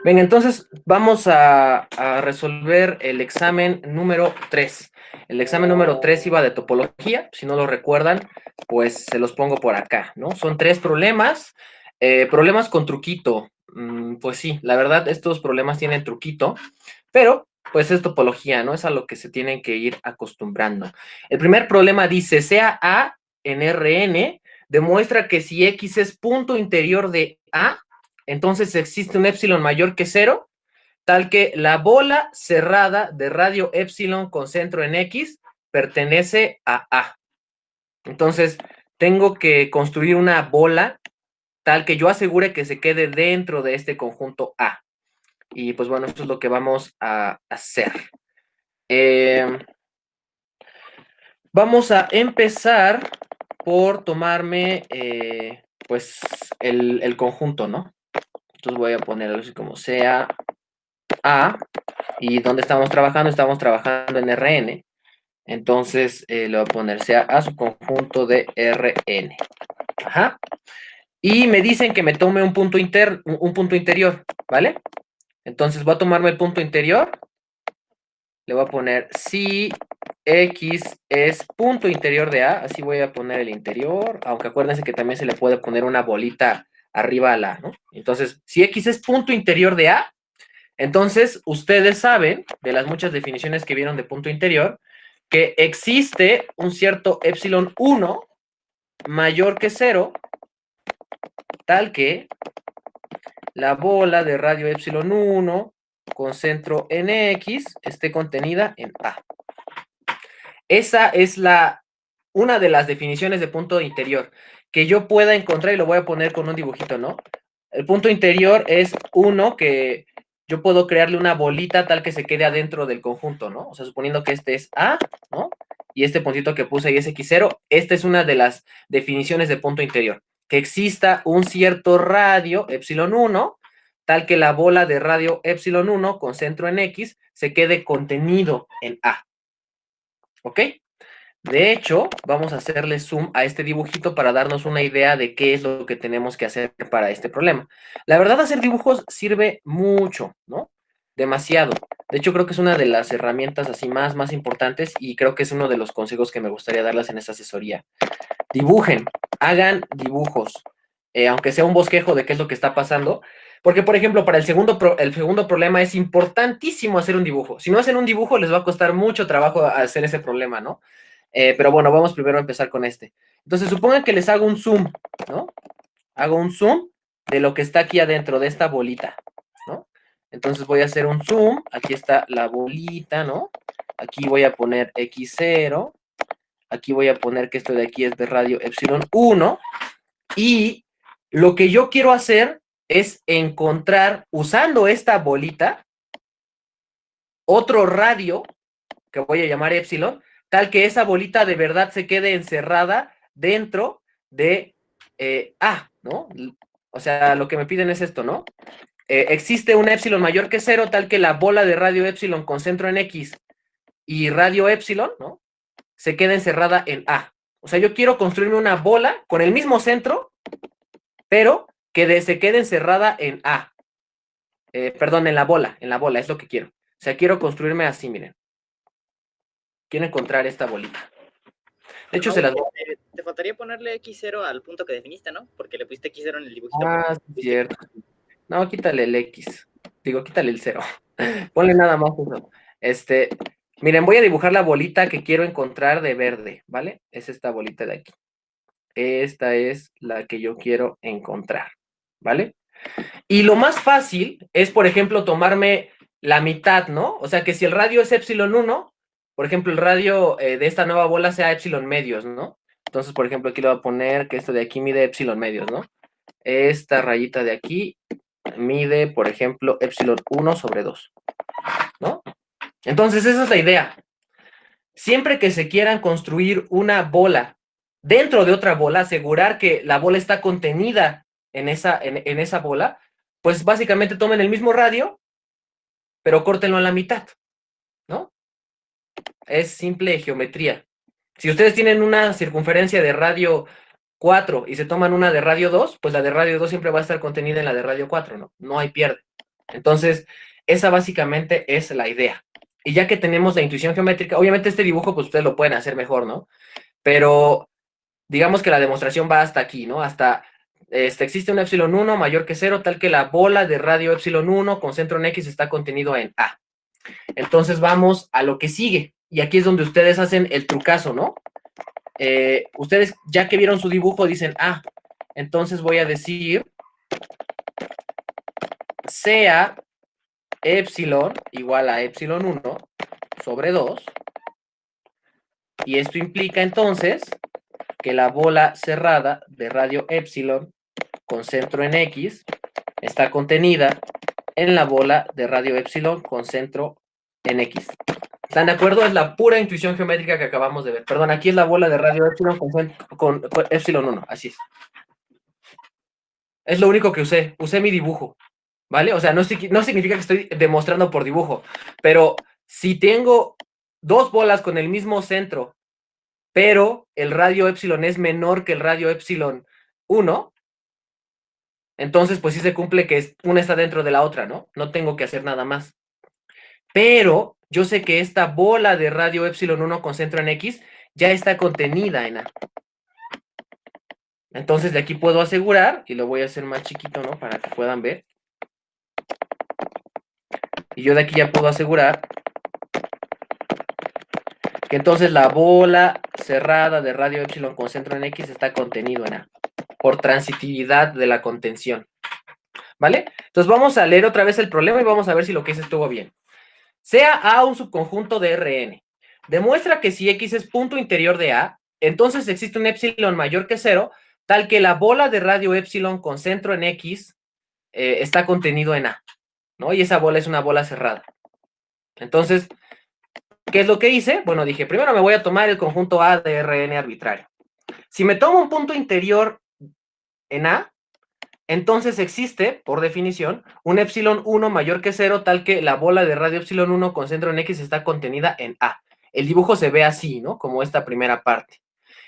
Venga, entonces vamos a resolver el examen número 3. El examen número 3 iba de topología. Si no lo recuerdan, pues se los pongo por acá, ¿no? Son 3 problemas. Problemas con truquito. Pues sí, la verdad, estos problemas tienen truquito, pero pues es topología, ¿no? Es a lo que se tienen que ir acostumbrando. El primer problema dice, sea A en Rn, demuestra que si X es punto interior de A, entonces existe un épsilon mayor que 0, tal que la bola cerrada de radio épsilon con centro en X pertenece a A. Entonces, tengo que construir una bola tal que yo asegure que se quede dentro de este conjunto A. Y pues bueno, esto es lo que vamos a hacer. Vamos a empezar por tomarme pues el conjunto, ¿no? Entonces voy a poner algo así como sea A. ¿Y dónde estamos trabajando? Estamos trabajando en Rn. Entonces le voy a poner sea A su conjunto de Rn. Ajá. Y me dicen que me tome un punto interior, ¿vale? Entonces voy a tomarme el punto interior. Le voy a poner si X es punto interior de A. Así voy a poner el interior. Aunque acuérdense que también se le puede poner una bolita arriba a la A, ¿no? Entonces, si X es punto interior de A, entonces, ustedes saben, de las muchas definiciones que vieron de punto interior, que existe un cierto epsilon 1 mayor que 0, tal que la bola de radio epsilon 1 con centro en X esté contenida en A. Esa es una de las definiciones de punto interior que yo pueda encontrar, y lo voy a poner con un dibujito, ¿no? El punto interior es uno que yo puedo crearle una bolita tal que se quede adentro del conjunto, ¿no? O sea, suponiendo que este es A, ¿no? Y este puntito que puse ahí es X0, esta es una de las definiciones de punto interior. Que exista un cierto radio, epsilon 1, tal que la bola de radio epsilon 1 con centro en X se quede contenido en A. ¿Ok? De hecho, vamos a hacerle zoom a este dibujito para darnos una idea de qué es lo que tenemos que hacer para este problema. La verdad, hacer dibujos sirve mucho, ¿no? Demasiado. De hecho, creo que es una de las herramientas así más importantes y creo que es uno de los consejos que me gustaría darles en esta asesoría. Dibujen, hagan dibujos, aunque sea un bosquejo de qué es lo que está pasando. Porque, por ejemplo, para el segundo problema es importantísimo hacer un dibujo. Si no hacen un dibujo, les va a costar mucho trabajo hacer ese problema, ¿no? Pero bueno, vamos primero a empezar con este. Entonces, supongan que les hago un zoom, ¿no? Hago un zoom de lo que está aquí adentro, de esta bolita, ¿no? Entonces voy a hacer un zoom, aquí está la bolita, ¿no? Aquí voy a poner X0, aquí voy a poner que esto de aquí es de radio epsilon 1, y lo que yo quiero hacer es encontrar, usando esta bolita, otro radio, que voy a llamar epsilon, tal que esa bolita de verdad se quede encerrada dentro de A, ¿no? O sea, lo que me piden es esto, ¿no? Existe un epsilon mayor que 0, tal que la bola de radio epsilon con centro en X y radio epsilon, ¿no? Se quede encerrada en A. O sea, yo quiero construirme una bola con el mismo centro, pero que se quede encerrada en A. Perdón, en la bola, es lo que quiero. O sea, quiero construirme así, miren. Quiero encontrar esta bolita. De hecho, se las voy Te faltaría ponerle X0 al punto que definiste, ¿no? Porque le pusiste X0 en el dibujito. Ah, sí, es cierto. No, quítale el X. Digo, quítale el 0. Ponle nada más eso. Miren, voy a dibujar la bolita que quiero encontrar de verde, ¿vale? Es esta bolita de aquí. Esta es la que yo quiero encontrar, ¿vale? Y lo más fácil es, por ejemplo, tomarme la mitad, ¿no? O sea, que si el radio es epsilon 1, por ejemplo, el radio de esta nueva bola sea epsilon medios, ¿no? Entonces, por ejemplo, aquí le voy a poner que esto de aquí mide epsilon medios, ¿no? Esta rayita de aquí mide, por ejemplo, epsilon 1 sobre 2, ¿no? Entonces, esa es la idea. Siempre que se quieran construir una bola dentro de otra bola, asegurar que la bola está contenida en esa bola, pues básicamente tomen el mismo radio, pero córtenlo a la mitad, ¿no? Es simple geometría. Si ustedes tienen una circunferencia de radio 4 y se toman una de radio 2, pues la de radio 2 siempre va a estar contenida en la de radio 4, ¿no? No hay pierde. Entonces, esa básicamente es la idea. Y ya que tenemos la intuición geométrica, obviamente este dibujo, pues ustedes lo pueden hacer mejor, ¿no? Pero digamos que la demostración va hasta aquí, ¿no? Hasta, existe un epsilon 1 mayor que 0, tal que la bola de radio epsilon 1 con centro en X está contenido en A. Entonces vamos a lo que sigue. Y aquí es donde ustedes hacen el trucazo, ¿no? Ustedes, ya que vieron su dibujo, dicen, entonces voy a decir, sea epsilon igual a epsilon 1 sobre 2. Y esto implica entonces que la bola cerrada de radio epsilon con centro en X está contenida en la bola de radio epsilon con centro en X. ¿Están de acuerdo? Es la pura intuición geométrica que acabamos de ver. Perdón, aquí es la bola de radio epsilon con epsilon 1, así es. Es lo único que usé mi dibujo, ¿vale? O sea, no significa que estoy demostrando por dibujo, pero si tengo dos bolas con el mismo centro, pero el radio epsilon es menor que el radio epsilon 1, entonces pues sí se cumple que una está dentro de la otra, ¿no? No tengo que hacer nada más. Pero yo sé que esta bola de radio epsilon 1 con centro en X ya está contenida en A. Entonces de aquí puedo asegurar, y lo voy a hacer más chiquito, ¿no? Para que puedan ver. Y yo de aquí ya puedo asegurar que entonces la bola cerrada de radio epsilon con centro en X está contenido en A, por transitividad de la contención. ¿Vale? Entonces vamos a leer otra vez el problema y vamos a ver si lo que hice estuvo bien. Sea A un subconjunto de Rn. Demuestra que si X es punto interior de A, entonces existe un epsilon mayor que 0, tal que la bola de radio epsilon con centro en X está contenido en A, ¿no? Y esa bola es una bola cerrada. Entonces, ¿qué es lo que hice? Bueno, dije, primero me voy a tomar el conjunto A de Rn arbitrario. Si me tomo un punto interior en A, entonces existe, por definición, un epsilon 1 mayor que 0, tal que la bola de radio epsilon 1 con centro en X está contenida en A. El dibujo se ve así, ¿no? Como esta primera parte.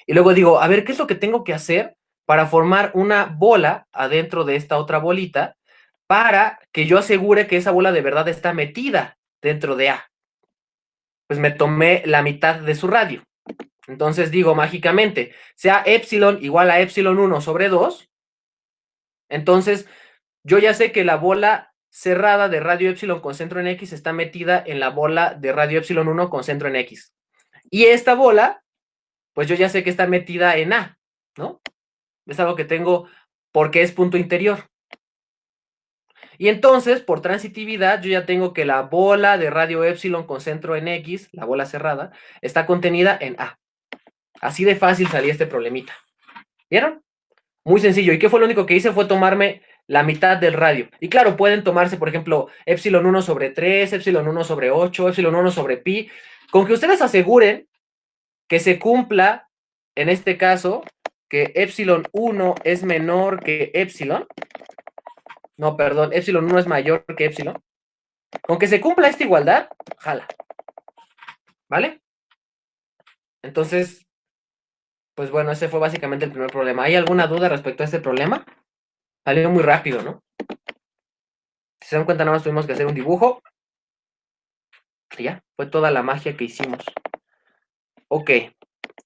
Y luego digo, a ver, ¿qué es lo que tengo que hacer para formar una bola adentro de esta otra bolita para que yo asegure que esa bola de verdad está metida dentro de A? Pues me tomé la mitad de su radio. Entonces digo mágicamente, sea epsilon igual a epsilon 1 sobre 2, entonces yo ya sé que la bola cerrada de radio epsilon con centro en X está metida en la bola de radio epsilon 1 con centro en X. Y esta bola, pues yo ya sé que está metida en A, ¿no? Es algo que tengo porque es punto interior. Y entonces, por transitividad, yo ya tengo que la bola de radio epsilon con centro en X, la bola cerrada, está contenida en A. Así de fácil salía este problemita. ¿Vieron? Muy sencillo. ¿Y qué fue lo único que hice? Fue tomarme la mitad del radio. Y claro, pueden tomarse, por ejemplo, epsilon 1 sobre 3, epsilon 1 sobre 8, epsilon 1 sobre pi. Con que ustedes aseguren que se cumpla, en este caso, que epsilon 1 es menor que epsilon. No, perdón, epsilon 1 es mayor que epsilon. Con que se cumpla esta igualdad, jala. ¿Vale? Entonces, pues bueno, ese fue básicamente el primer problema. ¿Hay alguna duda respecto a este problema? Salió muy rápido, ¿no? Si se dan cuenta, nada más tuvimos que hacer un dibujo. Y ya, fue toda la magia que hicimos. Ok.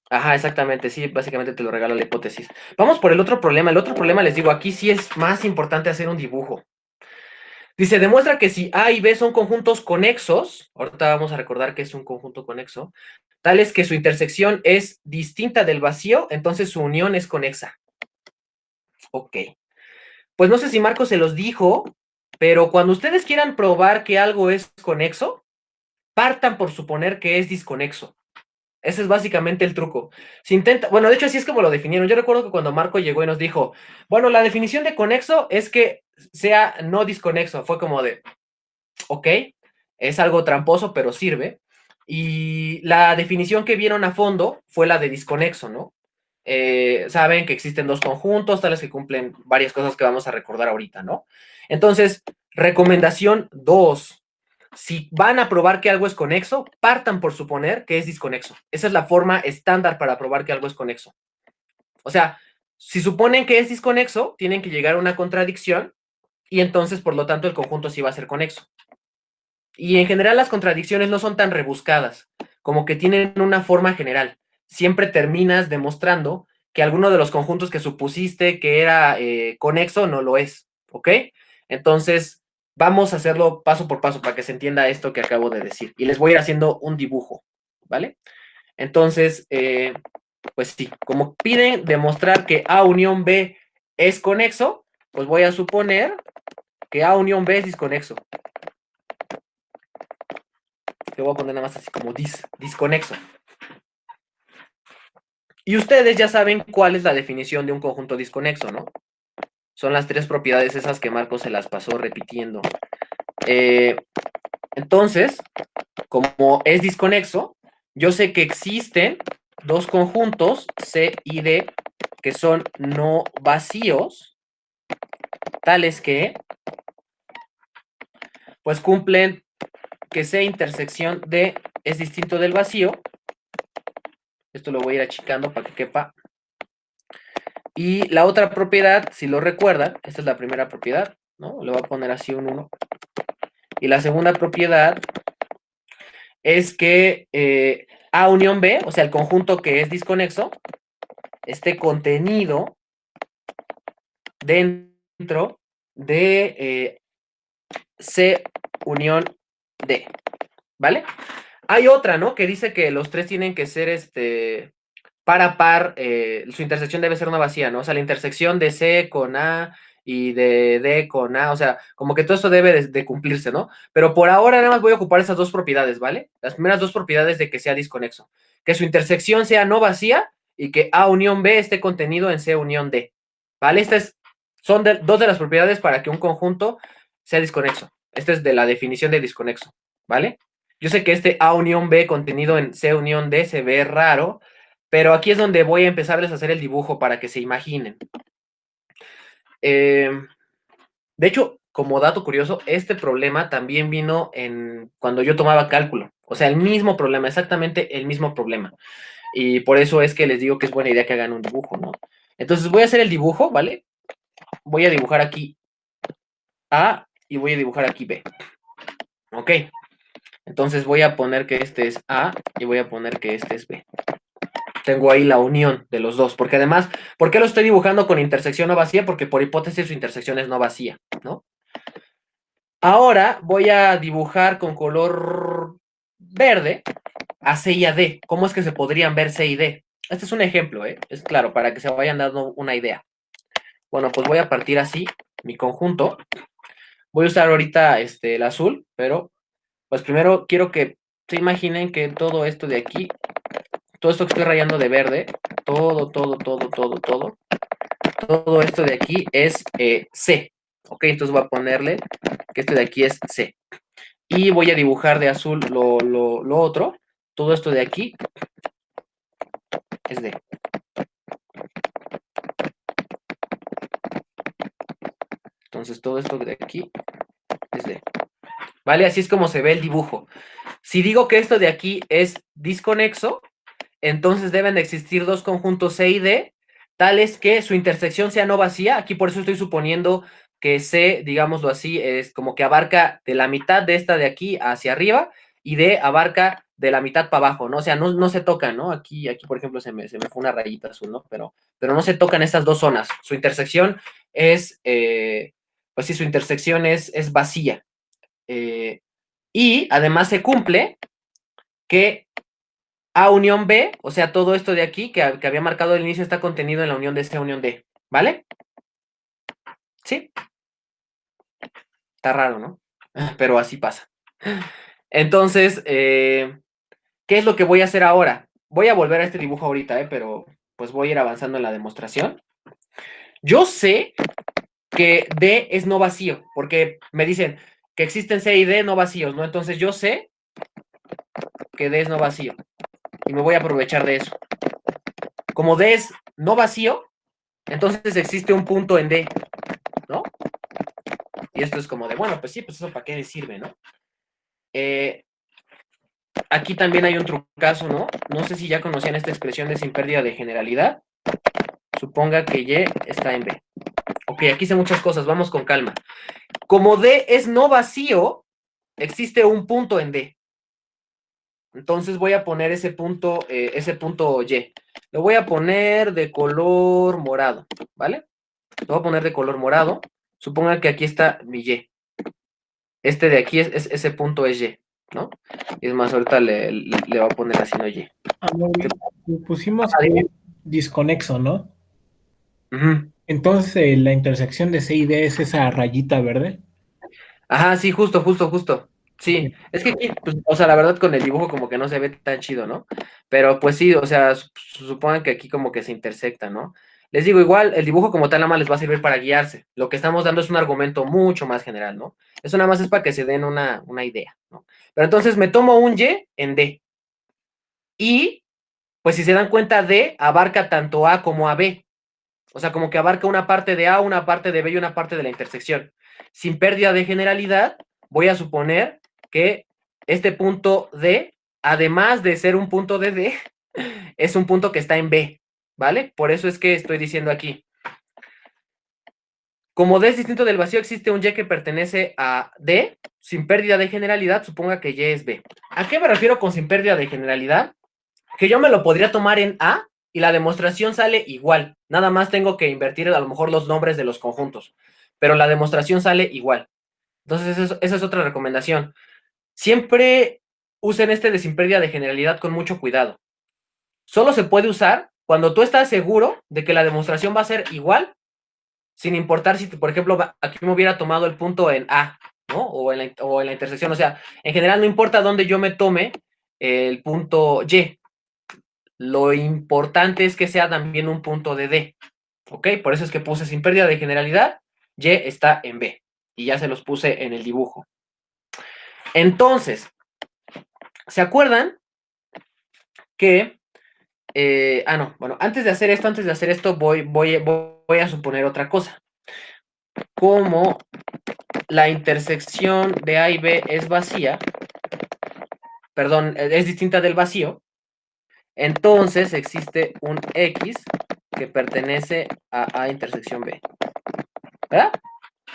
Ajá, exactamente, sí, básicamente te lo regalo la hipótesis. Vamos por el otro problema. El otro problema, les digo, aquí sí es más importante hacer un dibujo. Dice, demuestra que si A y B son conjuntos conexos, ahorita vamos a recordar que es un conjunto conexo, tal es que su intersección es distinta del vacío, entonces su unión es conexa. Ok. Pues no sé si Marco se los dijo, pero cuando ustedes quieran probar que algo es conexo, partan por suponer que es disconexo. Ese es básicamente el truco. Se intenta, bueno, de hecho así es como lo definieron. Yo recuerdo que cuando Marco llegó y nos dijo, bueno, la definición de conexo es que sea no disconexo. Fue como de, ok, es algo tramposo, pero sirve. Y la definición que vieron a fondo fue la de disconexo, ¿no? Saben que existen dos conjuntos, tales que cumplen varias cosas que vamos a recordar ahorita, ¿no? Entonces, recomendación 2. Si van a probar que algo es conexo, partan por suponer que es disconexo. Esa es la forma estándar para probar que algo es conexo. O sea, si suponen que es disconexo, tienen que llegar a una contradicción y entonces, por lo tanto, el conjunto sí va a ser conexo. Y en general las contradicciones no son tan rebuscadas, como que tienen una forma general. Siempre terminas demostrando que alguno de los conjuntos que supusiste que era conexo no lo es, ¿ok? Entonces, vamos a hacerlo paso por paso para que se entienda esto que acabo de decir. Y les voy a ir haciendo un dibujo, ¿vale? Entonces, pues sí, como piden demostrar que A unión B es conexo, pues voy a suponer que A unión B es disconexo. Le voy a poner nada más así como disconexo. Y ustedes ya saben cuál es la definición de un conjunto disconexo, ¿no? Son las tres propiedades esas que Marcos se las pasó repitiendo. Entonces, como es disconexo, yo sé que existen dos conjuntos C y D que son no vacíos, tales que, pues cumplen que C intersección D es distinto del vacío. Esto lo voy a ir achicando para que quepa. Y la otra propiedad, si lo recuerdan, esta es la primera propiedad, ¿no? Le voy a poner así un 1. Y la segunda propiedad es que A unión B, o sea, el conjunto que es disconexo, esté contenido dentro de C unión D, ¿vale? Hay otra, ¿no? Que dice que los tres tienen que ser par a par, su intersección debe ser una vacía, ¿no? O sea, la intersección de C con A y de D con A, o sea, como que todo esto debe de cumplirse, ¿no? Pero por ahora nada más voy a ocupar esas dos propiedades, ¿vale? Las primeras dos propiedades de que sea disconexo. Que su intersección sea no vacía y que A unión B esté contenido en C unión D, ¿vale? Son dos de las propiedades para que un conjunto sea disconexo. Esta es de la definición de disconexo, ¿vale? Yo sé que este A unión B contenido en C unión D se ve raro, pero aquí es donde voy a empezarles a hacer el dibujo para que se imaginen. De hecho, como dato curioso, este problema también vino cuando yo tomaba cálculo. O sea, el mismo problema, exactamente el mismo problema. Y por eso es que les digo que es buena idea que hagan un dibujo, ¿no? Entonces voy a hacer el dibujo, ¿vale? Voy a dibujar aquí A y voy a dibujar aquí B. Ok. Entonces voy a poner que este es A y voy a poner que este es B. Tengo ahí la unión de los dos, porque además, ¿por qué lo estoy dibujando con intersección no vacía? Porque por hipótesis su intersección es no vacía, ¿no? Ahora voy a dibujar con color verde a C y a D. ¿Cómo es que se podrían ver C y D? Este es un ejemplo, ¿eh? Es claro, para que se vayan dando una idea. Bueno, pues voy a partir así mi conjunto. Voy a usar ahorita el azul, pero pues primero quiero que se imaginen que todo esto de aquí, todo esto que estoy rayando de verde, todo esto de aquí es C. Ok, entonces voy a ponerle que esto de aquí es C. Y voy a dibujar de azul lo otro. Todo esto de aquí es D. Entonces todo esto de aquí es D. ¿Vale? Así es como se ve el dibujo. Si digo que esto de aquí es disconexo, entonces deben de existir dos conjuntos C y D, tales que su intersección sea no vacía. Aquí por eso estoy suponiendo que C, digámoslo así, es como que abarca de la mitad de esta de aquí hacia arriba y D abarca de la mitad para abajo, ¿no? O sea, no se tocan, ¿no? Aquí por ejemplo, se me fue una rayita azul, ¿no? Pero no se tocan estas dos zonas. Su intersección es, pues sí, su intersección es vacía. Y además se cumple que A unión B, o sea, todo esto de aquí que había marcado al inicio está contenido en la unión de C unión D, ¿vale? ¿Sí? Está raro, ¿no? Pero así pasa. Entonces, ¿qué es lo que voy a hacer ahora? Voy a volver a este dibujo ahorita, pero pues voy a ir avanzando en la demostración. Yo sé que D es no vacío, porque me dicen que existen C y D no vacíos, ¿no? Entonces yo sé que D es no vacío y me voy a aprovechar de eso. Como D es no vacío, entonces existe un punto en D, ¿no? Y esto es como de, bueno, pues sí, pues eso para qué le sirve, ¿no? Aquí también hay un trucazo, ¿no? No sé si ya conocían esta expresión de sin pérdida de generalidad. Suponga que Y está en B. Ok, aquí sé muchas cosas, vamos con calma. Como D es no vacío, existe un punto en D. Entonces voy a poner ese punto Y. Lo voy a poner de color morado, ¿vale? Lo voy a poner de color morado. Supongan que aquí está mi Y. Este de aquí ese punto es Y, ¿no? Y es más, ahorita le voy a poner así, no Y. Pusimos Ah, que dime. es disconexo, ¿no? Ujú. Entonces, la intersección de C y D es esa rayita verde. Ajá, sí, justo. Ok. Sí, es que aquí, pues, o sea, la verdad con el dibujo como que no se ve tan chido, ¿no? Pero pues sí, o sea, supongan que aquí como que se intersecta, ¿no? Les digo, igual, el dibujo como tal nada más les va a servir para guiarse. Lo que estamos dando es un argumento mucho más general, ¿no? Eso nada más es para que se den una idea, ¿no? Pero entonces me tomo un Y en D. Y, pues si se dan cuenta, D abarca tanto A como a B. O sea, como que abarca una parte de A, una parte de B y una parte de la intersección. Sin pérdida de generalidad, voy a suponer que este punto D, además de ser un punto de D, es un punto que está en B, ¿vale? Por eso es que estoy diciendo aquí. Como D es distinto del vacío, existe un Y que pertenece a D, sin pérdida de generalidad, suponga que Y es B. ¿A qué me refiero con sin pérdida de generalidad? Que yo me lo podría tomar en A y la demostración sale igual. Nada más tengo que invertir a lo mejor los nombres de los conjuntos, pero la demostración sale igual. Entonces, esa es otra recomendación. Siempre usen este de sin pérdida de generalidad con mucho cuidado. Solo se puede usar cuando tú estás seguro de que la demostración va a ser igual, sin importar si, por ejemplo, aquí me hubiera tomado el punto en A, ¿no? O en la intersección. O sea, en general no importa dónde yo me tome el punto Y. Lo importante es que sea también un punto de D, ¿ok? Por eso es que puse sin pérdida de generalidad, Y está en B. Y ya se los puse en el dibujo. Entonces, ¿se acuerdan que... no, bueno, antes de hacer esto, voy a suponer otra cosa. Como la intersección de A y B es vacía, perdón, es distinta del vacío, entonces existe un X que pertenece a A intersección B. ¿Verdad?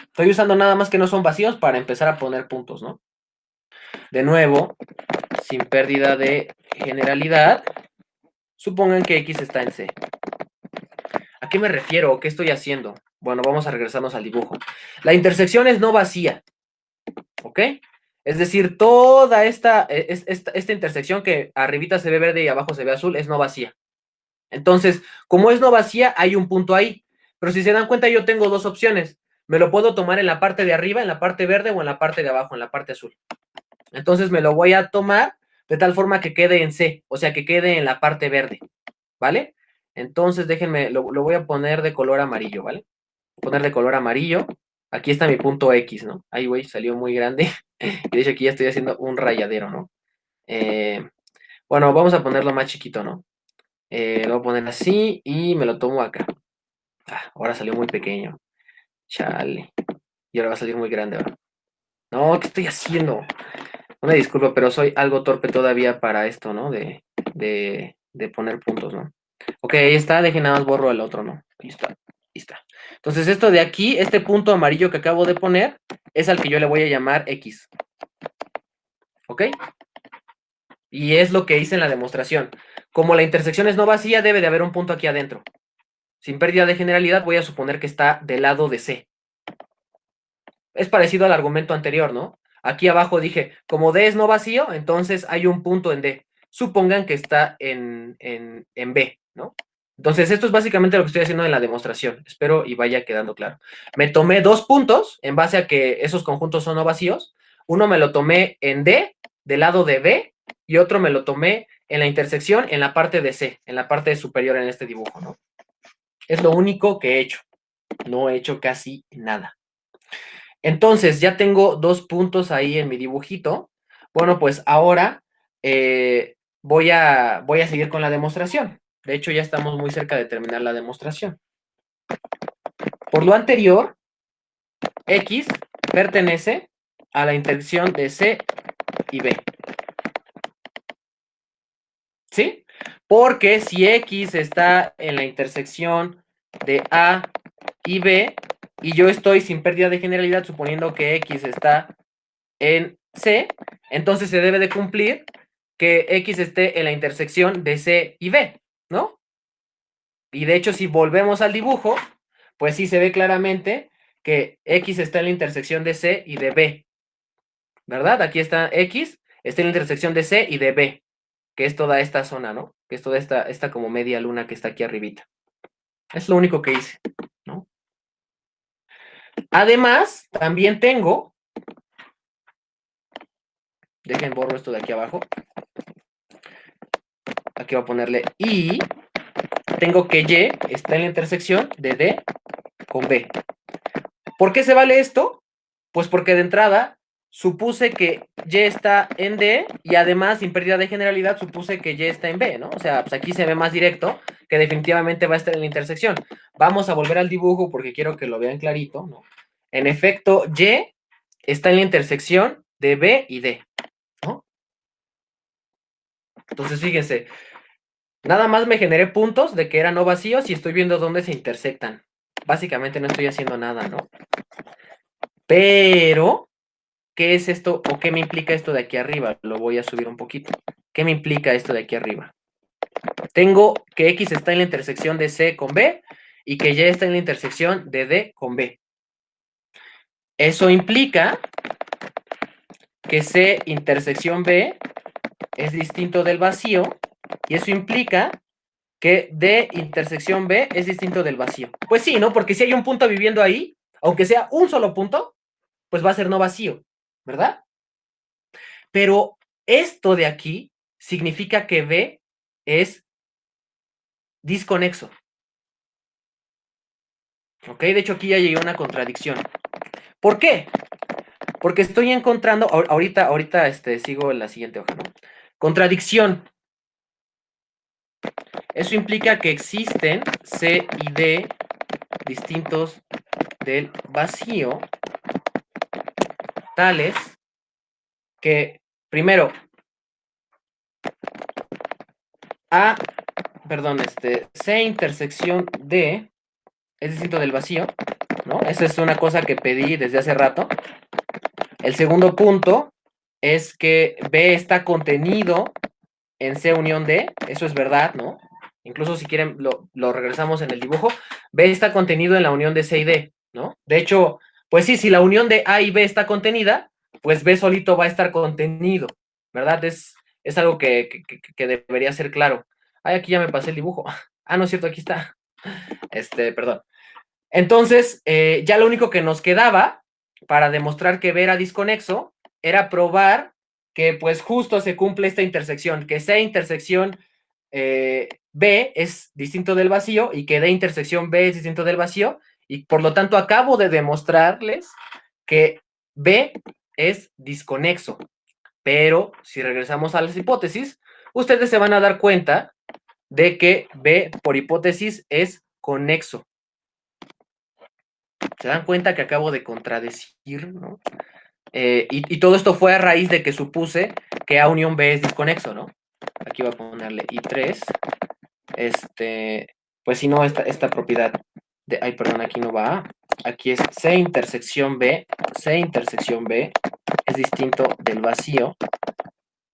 Estoy usando nada más que no son vacíos para empezar a poner puntos, ¿no? De nuevo, sin pérdida de generalidad, supongan que X está en C. ¿A qué me refiero? ¿Qué estoy haciendo? Bueno, vamos a regresarnos al dibujo. La intersección es no vacía, ¿ok? Es decir, toda esta intersección que arribita se ve verde y abajo se ve azul es no vacía. Entonces, como es no vacía, hay un punto ahí. Pero si se dan cuenta, yo tengo dos opciones. Me lo puedo tomar en la parte de arriba, en la parte verde, o en la parte de abajo, en la parte azul. Entonces me lo voy a tomar de tal forma que quede en C, o sea, que quede en la parte verde, ¿vale? Entonces déjenme, lo voy a poner de color amarillo, ¿vale? Poner de color amarillo. Aquí está mi punto X, ¿no? Ahí, güey, salió muy grande. Y de hecho aquí ya estoy haciendo un rayadero, ¿no? Bueno, vamos a ponerlo más chiquito, ¿no? Lo voy a poner así y me lo tomo acá. Ahora salió muy pequeño. Chale. Y ahora va a salir muy grande ahora. No, ¿qué estoy haciendo? Una disculpa, pero soy algo torpe todavía para esto, ¿no? De poner puntos, ¿no? Ok, ahí está, dejen nada más borro el otro, ¿no? Ahí está, ahí está. Entonces, esto de aquí, este punto amarillo que acabo de poner, es al que yo le voy a llamar X. ¿Ok? Y es lo que hice en la demostración. Como la intersección es no vacía, debe de haber un punto aquí adentro. Sin pérdida de generalidad, voy a suponer que está del lado de C. Es parecido al argumento anterior, ¿no? Aquí abajo dije, como D es no vacío, entonces hay un punto en D. Supongan que está en B, ¿no? Entonces, esto es básicamente lo que estoy haciendo en la demostración. Espero y vaya quedando claro. Me tomé dos puntos en base a que esos conjuntos son no vacíos. Uno me lo tomé en D, del lado de B, y otro me lo tomé en la intersección, en la parte de C, en la parte superior en este dibujo, ¿no? Es lo único que he hecho. No he hecho casi nada. Entonces, ya tengo dos puntos ahí en mi dibujito. Bueno, pues ahora voy a seguir con la demostración. De hecho, ya estamos muy cerca de terminar la demostración. Por lo anterior, X pertenece a la intersección de C y B. ¿Sí? Porque si X está en la intersección de A y B, y yo estoy sin pérdida de generalidad suponiendo que X está en C, entonces se debe de cumplir que X esté en la intersección de C y B, ¿no? Y de hecho, si volvemos al dibujo, pues sí se ve claramente que X está en la intersección de C y de B, ¿verdad? Aquí está X, está en la intersección de C y de B, que es toda esta zona, ¿no? Que es toda esta como media luna que está aquí arribita. Es lo único que hice, ¿no? Además, también tengo, dejen borro esto de aquí abajo, aquí voy a ponerle Y, tengo que Y está en la intersección de D con B. ¿Por qué se vale esto? Pues porque de entrada supuse que Y está en D y además, sin pérdida de generalidad, supuse que Y está en B, ¿no? O sea, pues aquí se ve más directo que definitivamente va a estar en la intersección. Vamos a volver al dibujo porque quiero que lo vean clarito, ¿no? En efecto, Y está en la intersección de B y D, ¿no? Entonces, fíjense, nada más me generé puntos de que eran no vacíos y estoy viendo dónde se intersectan. Básicamente no estoy haciendo nada, ¿no? Pero, ¿qué es esto o qué me implica esto de aquí arriba? Lo voy a subir un poquito. ¿Qué me implica esto de aquí arriba? Tengo que X está en la intersección de C con B y que Y está en la intersección de D con B. Eso implica que C intersección B es distinto del vacío y eso implica que D intersección B es distinto del vacío. Pues sí, ¿no? Porque si hay un punto viviendo ahí, aunque sea un solo punto, pues va a ser no vacío, ¿verdad? Pero esto de aquí significa que B es disconexo. ¿Ok? De hecho, aquí ya llegué a una contradicción. ¿Por qué? Porque estoy encontrando, ahorita sigo en la siguiente hoja, ¿no? Contradicción. Eso implica que existen C y D distintos del vacío, tales que, primero, C intersección D es distinto del vacío, ¿no? Esa es una cosa que pedí desde hace rato. El segundo punto es que B está contenido en C unión D, eso es verdad, ¿no? Incluso si quieren lo regresamos en el dibujo, B está contenido en la unión de C y D, ¿no? De hecho, pues sí, si la unión de A y B está contenida, pues B solito va a estar contenido, ¿verdad? Es algo que debería ser claro. Ay, aquí ya me pasé el dibujo. Ah, no es cierto, aquí está. Perdón. Entonces, ya lo único que nos quedaba para demostrar que B era disconexo era probar que pues justo se cumple esta intersección, que C intersección B es distinto del vacío y que D intersección B es distinto del vacío y por lo tanto acabo de demostrarles que B es disconexo. Pero si regresamos a las hipótesis, ustedes se van a dar cuenta de que B por hipótesis es conexo. ¿Se dan cuenta que acabo de contradecir, no? Y todo esto fue a raíz de que supuse que A unión B es disconexo, ¿no? Aquí voy a ponerle I3. Pues si no, esta propiedad de, ay, perdón, aquí no va A. Aquí es C intersección B es distinto del vacío.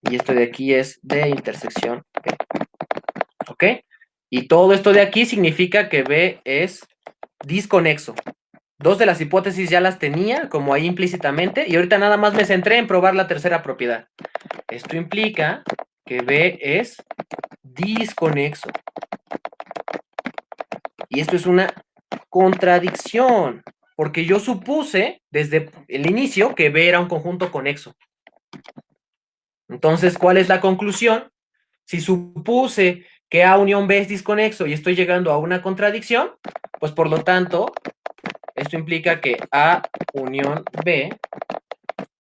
Y esto de aquí es D intersección B. ¿Ok? Y todo esto de aquí significa que B es disconexo. Dos de las hipótesis ya las tenía, como ahí implícitamente, y ahorita nada más me centré en probar la tercera propiedad. Esto implica que B es disconexo. Y esto es una contradicción, porque yo supuse desde el inicio que B era un conjunto conexo. Entonces, ¿cuál es la conclusión? Si supuse que A unión B es disconexo y estoy llegando a una contradicción, pues por lo tanto, esto implica que A unión B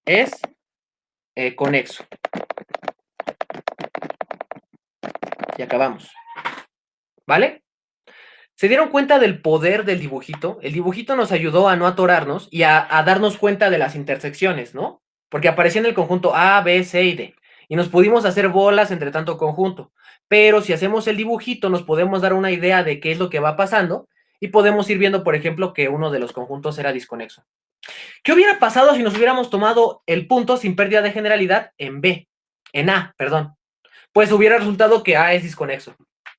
es conexo. Y acabamos. ¿Vale? ¿Se dieron cuenta del poder del dibujito? El dibujito nos ayudó a no atorarnos y a darnos cuenta de las intersecciones, ¿no? Porque aparecía en el conjunto A, B, C y D. Y nos pudimos hacer bolas entre tanto conjunto. Pero si hacemos el dibujito, nos podemos dar una idea de qué es lo que va pasando. y podemos ir viendo, por ejemplo, que uno de los conjuntos era disconexo. ¿Qué hubiera pasado si nos hubiéramos tomado el punto sin pérdida de generalidad en A, perdón? Pues hubiera resultado que A es disconexo.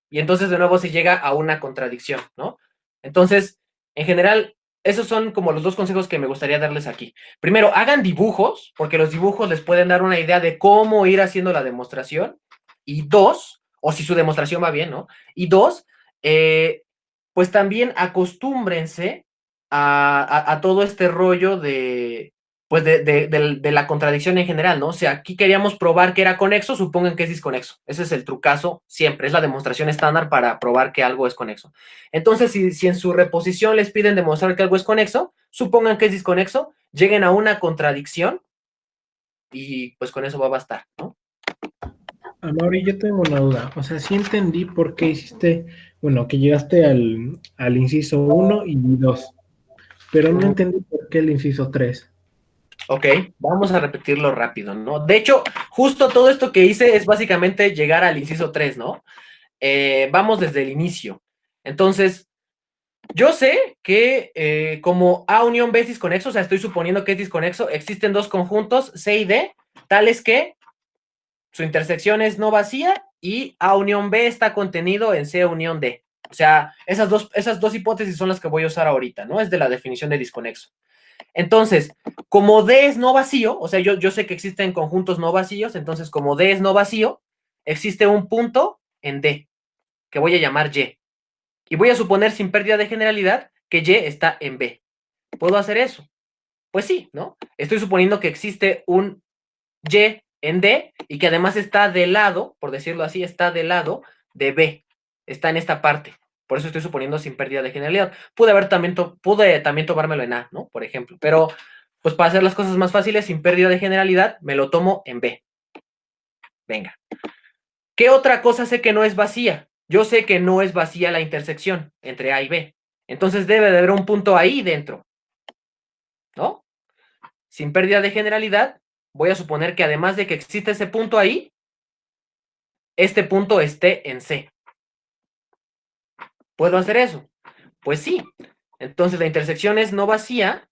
Y entonces de nuevo se llega a una contradicción, ¿no? Entonces, en general, esos son como los dos consejos que me gustaría darles aquí. Primero, hagan dibujos, porque los dibujos les pueden dar una idea de cómo ir haciendo la demostración. Y dos, o si su demostración va bien, ¿no? Y dos, pues también acostúmbrense a todo este rollo de, pues de la contradicción en general, ¿no? O sea, aquí queríamos probar que era conexo, supongan que es disconexo. Ese es el trucazo siempre, es la demostración estándar para probar que algo es conexo. Entonces, si en su reposición les piden demostrar que algo es conexo, supongan que es disconexo, lleguen a una contradicción y pues con eso va a bastar, ¿no? Amaury, yo tengo una duda. O sea, sí entendí por qué hiciste, bueno, que llegaste al inciso 1 y 2, pero no entendí por qué el inciso 3. Ok, vamos a repetirlo rápido, ¿no? De hecho, justo todo esto que hice es básicamente llegar al inciso 3, ¿no? Vamos desde el inicio. Entonces, yo sé que como A unión B es disconexo, o sea, estoy suponiendo que es disconexo, existen dos conjuntos, C y D, tales que su intersección es no vacía y A unión B está contenido en C unión D. O sea, esas dos hipótesis son las que voy a usar ahorita, ¿no? Es de la definición de disconexo. Entonces, como D es no vacío, o sea, yo sé que existen conjuntos no vacíos, entonces como D es no vacío, existe un punto en D, que voy a llamar Y. Y voy a suponer sin pérdida de generalidad que Y está en B. ¿Puedo hacer eso? Pues sí, ¿no? Estoy suponiendo que existe un Y en D y que además está del lado, por decirlo así, está del lado de B. Está en esta parte. Por eso estoy suponiendo sin pérdida de generalidad. Pude también tomármelo en A, ¿no? Por ejemplo. Pero, pues para hacer las cosas más fáciles, sin pérdida de generalidad, me lo tomo en B. Venga. ¿Qué otra cosa sé que no es vacía? Yo sé que no es vacía la intersección entre A y B. Entonces debe de haber un punto ahí dentro, ¿no? Sin pérdida de generalidad, voy a suponer que además de que existe ese punto ahí, este punto esté en C. ¿Puedo hacer eso? Pues sí. Entonces la intersección es no vacía,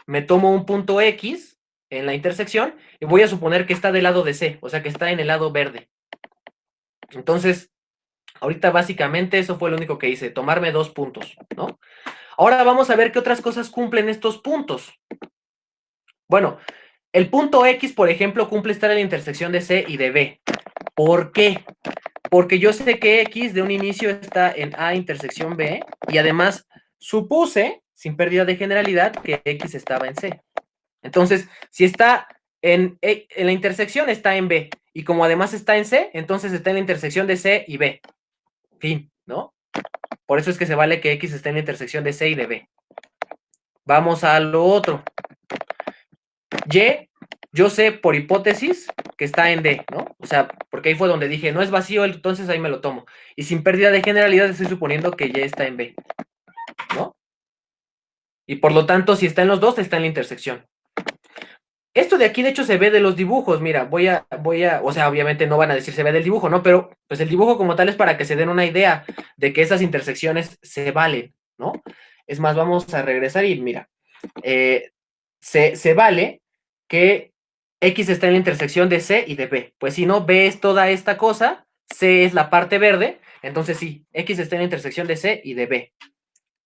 me tomo un punto X en la intersección y voy a suponer que está del lado de C, o sea que está en el lado verde. Entonces, ahorita básicamente eso fue lo único que hice, tomarme dos puntos, ¿no? Ahora vamos a ver qué otras cosas cumplen estos puntos. Bueno, el punto X, por ejemplo, cumple estar en la intersección de C y de B. ¿Por qué? Porque yo sé que X de un inicio está en A intersección B y además supuse, sin pérdida de generalidad, que X estaba en C. Entonces, si está en la intersección, está en B. Y como además está en C, entonces está en la intersección de C y B. Fin, ¿no? Por eso es que se vale que X esté en la intersección de C y de B. Vamos a lo otro. Y, yo sé por hipótesis que está en D, ¿no? O sea, porque ahí fue donde dije, no es vacío, entonces ahí me lo tomo. Y sin pérdida de generalidad estoy suponiendo que Y está en B, ¿no? Y por lo tanto, si está en los dos, está en la intersección. Esto de aquí, de hecho, se ve de los dibujos. Mira, o sea, obviamente no van a decir se ve del dibujo, ¿no? Pero, pues el dibujo como tal es para que se den una idea de que esas intersecciones se valen, ¿no? Es más, vamos a regresar y mira, se vale que X está en la intersección de C y de B. Pues si no, B es toda esta cosa, C es la parte verde, entonces sí, X está en la intersección de C y de B.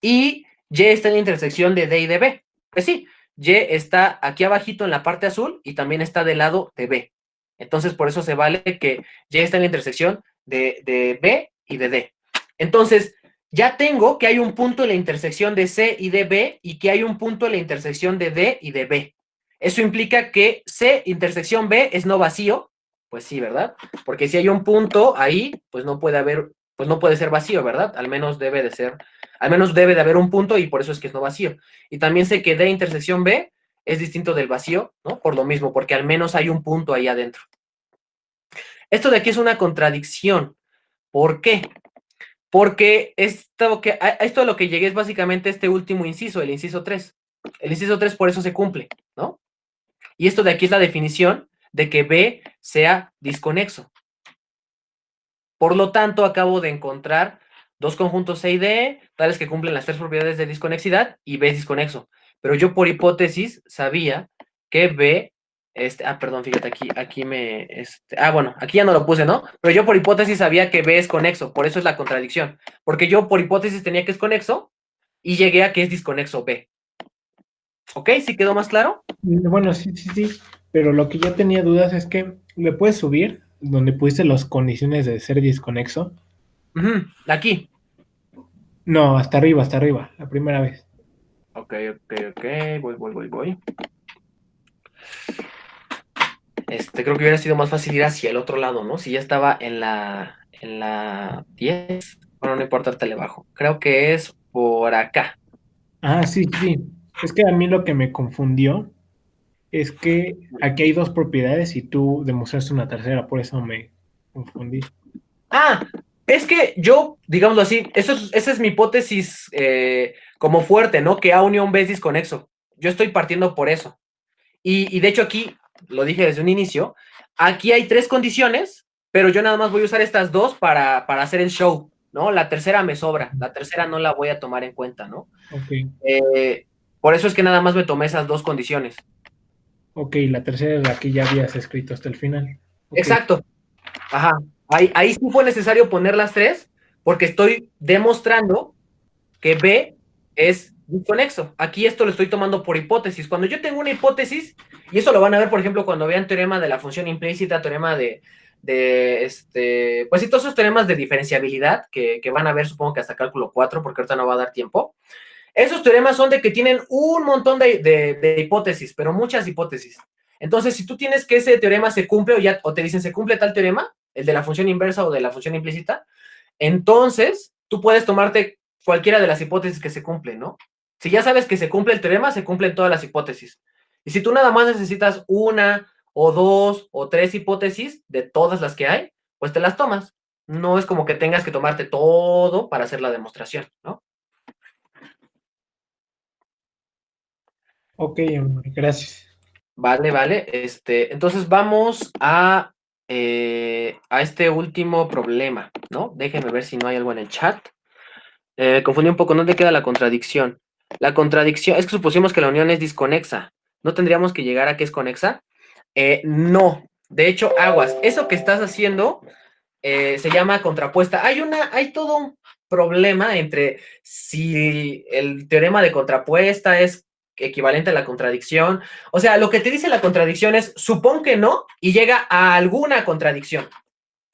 Y Y está en la intersección de D y de B. Pues sí, Y está aquí abajito en la parte azul y también está del lado de B. Entonces, por eso se vale que Y está en la intersección de B y de D. Entonces, ya tengo que hay un punto en la intersección de C y de B y que hay un punto en la intersección de D y de B. Eso implica que C intersección B es no vacío. Pues sí, ¿verdad? Porque si hay un punto ahí, pues no puede ser vacío, ¿verdad? Al menos debe de haber un punto y por eso es que es no vacío. Y también sé que D intersección B es distinto del vacío, ¿no? Por lo mismo, porque al menos hay un punto ahí adentro. Esto de aquí es una contradicción. ¿Por qué? Porque esto a lo que llegué es básicamente este último inciso, el inciso 3. El inciso 3 por eso se cumple, ¿no? Y esto de aquí es la definición de que B sea disconexo. Por lo tanto, acabo de encontrar dos conjuntos C y D, tales que cumplen las tres propiedades de disconexidad, y B es disconexo. Pero yo por hipótesis sabía que B, perdón, fíjate, aquí bueno, aquí ya no lo puse, ¿no? Pero yo por hipótesis sabía que B es conexo, por eso es la contradicción. Porque yo por hipótesis tenía que es conexo, y llegué a que es disconexo B. ¿Ok? ¿Sí quedó más claro? Bueno, sí, pero lo que yo tenía dudas es que le puedes subir donde pusiste las condiciones de ser disconexo. Aquí. No, hasta arriba, la primera vez. Ok, voy. Creo que hubiera sido más fácil ir hacia el otro lado, ¿no? Si ya estaba en la 10, bueno, no importa, ahorita le bajo. Creo que es por acá. Ah, sí. Es que a mí lo que me confundió es que aquí hay dos propiedades y tú demostraste una tercera, por eso me confundí. Es que yo, digámoslo así, esa es mi hipótesis como fuerte, ¿no? Que A unión B es disconexo. Yo estoy partiendo por eso. Y de hecho aquí, lo dije desde un inicio, aquí hay tres condiciones, pero yo nada más voy a usar estas dos para hacer el show, ¿no? La tercera me sobra, la tercera no la voy a tomar en cuenta, ¿no? Ok, Por eso es que nada más me tomé esas dos condiciones. la tercera es la que ya habías escrito hasta el final. Ok, Exacto. Ajá. Ahí sí fue necesario poner las tres, porque estoy demostrando que B es disconexo. Aquí esto lo estoy tomando por hipótesis. Cuando yo tengo una hipótesis, y eso lo van a ver, por ejemplo, cuando vean teorema de la función implícita, teorema pues sí, todos esos teoremas de diferenciabilidad que van a ver, supongo que hasta cálculo 4, porque ahorita no va a dar tiempo. Esos teoremas son de que tienen un montón de hipótesis, pero muchas hipótesis. Entonces, si tú tienes que ese teorema se cumple o te dicen se cumple tal teorema, el de la función inversa o de la función implícita, entonces tú puedes tomarte cualquiera de las hipótesis que se cumplen, ¿no? Si ya sabes que se cumple el teorema, se cumplen todas las hipótesis. Y si tú nada más necesitas una o dos o tres hipótesis de todas las que hay, pues te las tomas. No es como que tengas que tomarte todo para hacer la demostración, ¿no? ok, amor, gracias. Vale. Entonces vamos a este último problema, ¿no? Déjenme ver si no hay algo en el chat. Confundí un poco, ¿dónde queda la contradicción? La contradicción, es que supusimos que la unión es disconexa. ¿No tendríamos que llegar a que es conexa? No. De hecho, aguas. Eso que estás haciendo se llama contrapuesta. Hay todo un problema entre si el teorema de contrapuesta es equivalente a la contradicción. O sea, lo que te dice la contradicción es supón que no y llega a alguna contradicción.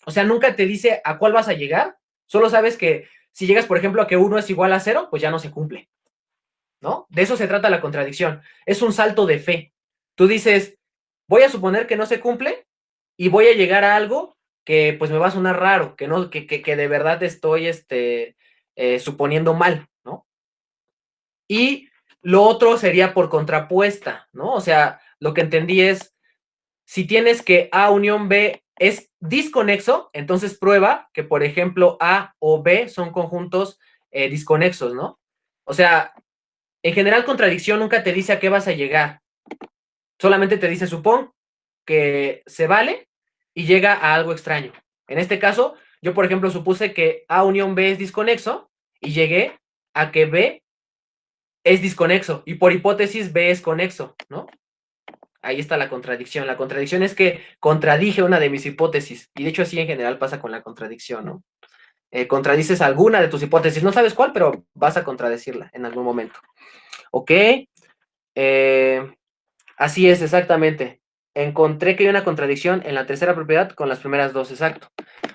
O sea, nunca te dice a cuál vas a llegar. Solo sabes que si llegas, por ejemplo, a que 1 es igual a 0, pues ya no se cumple, ¿no? De eso se trata la contradicción. Es un salto de fe. Tú dices, voy a suponer que no se cumple y voy a llegar a algo que pues me va a sonar raro, que no, que de verdad estoy suponiendo mal, ¿no? Y lo otro sería por contrapuesta, ¿no? O sea, lo que entendí es, si tienes que A unión B es disconexo, entonces prueba que, por ejemplo, A o B son conjuntos disconexos, ¿no? O sea, en general, contradicción nunca te dice a qué vas a llegar. Solamente te dice, supón que se vale y llega a algo extraño. En este caso, yo, por ejemplo, supuse que A unión B es disconexo y llegué a que B es disconexo y por hipótesis B es conexo, ¿no? Ahí está la contradicción. La contradicción es que contradije una de mis hipótesis y de hecho así en general pasa con la contradicción, ¿no? Contradices alguna de tus hipótesis, no sabes cuál, pero vas a contradecirla en algún momento. ¿Ok? Así es, exactamente. Encontré que hay una contradicción en la tercera propiedad con las primeras dos, exacto.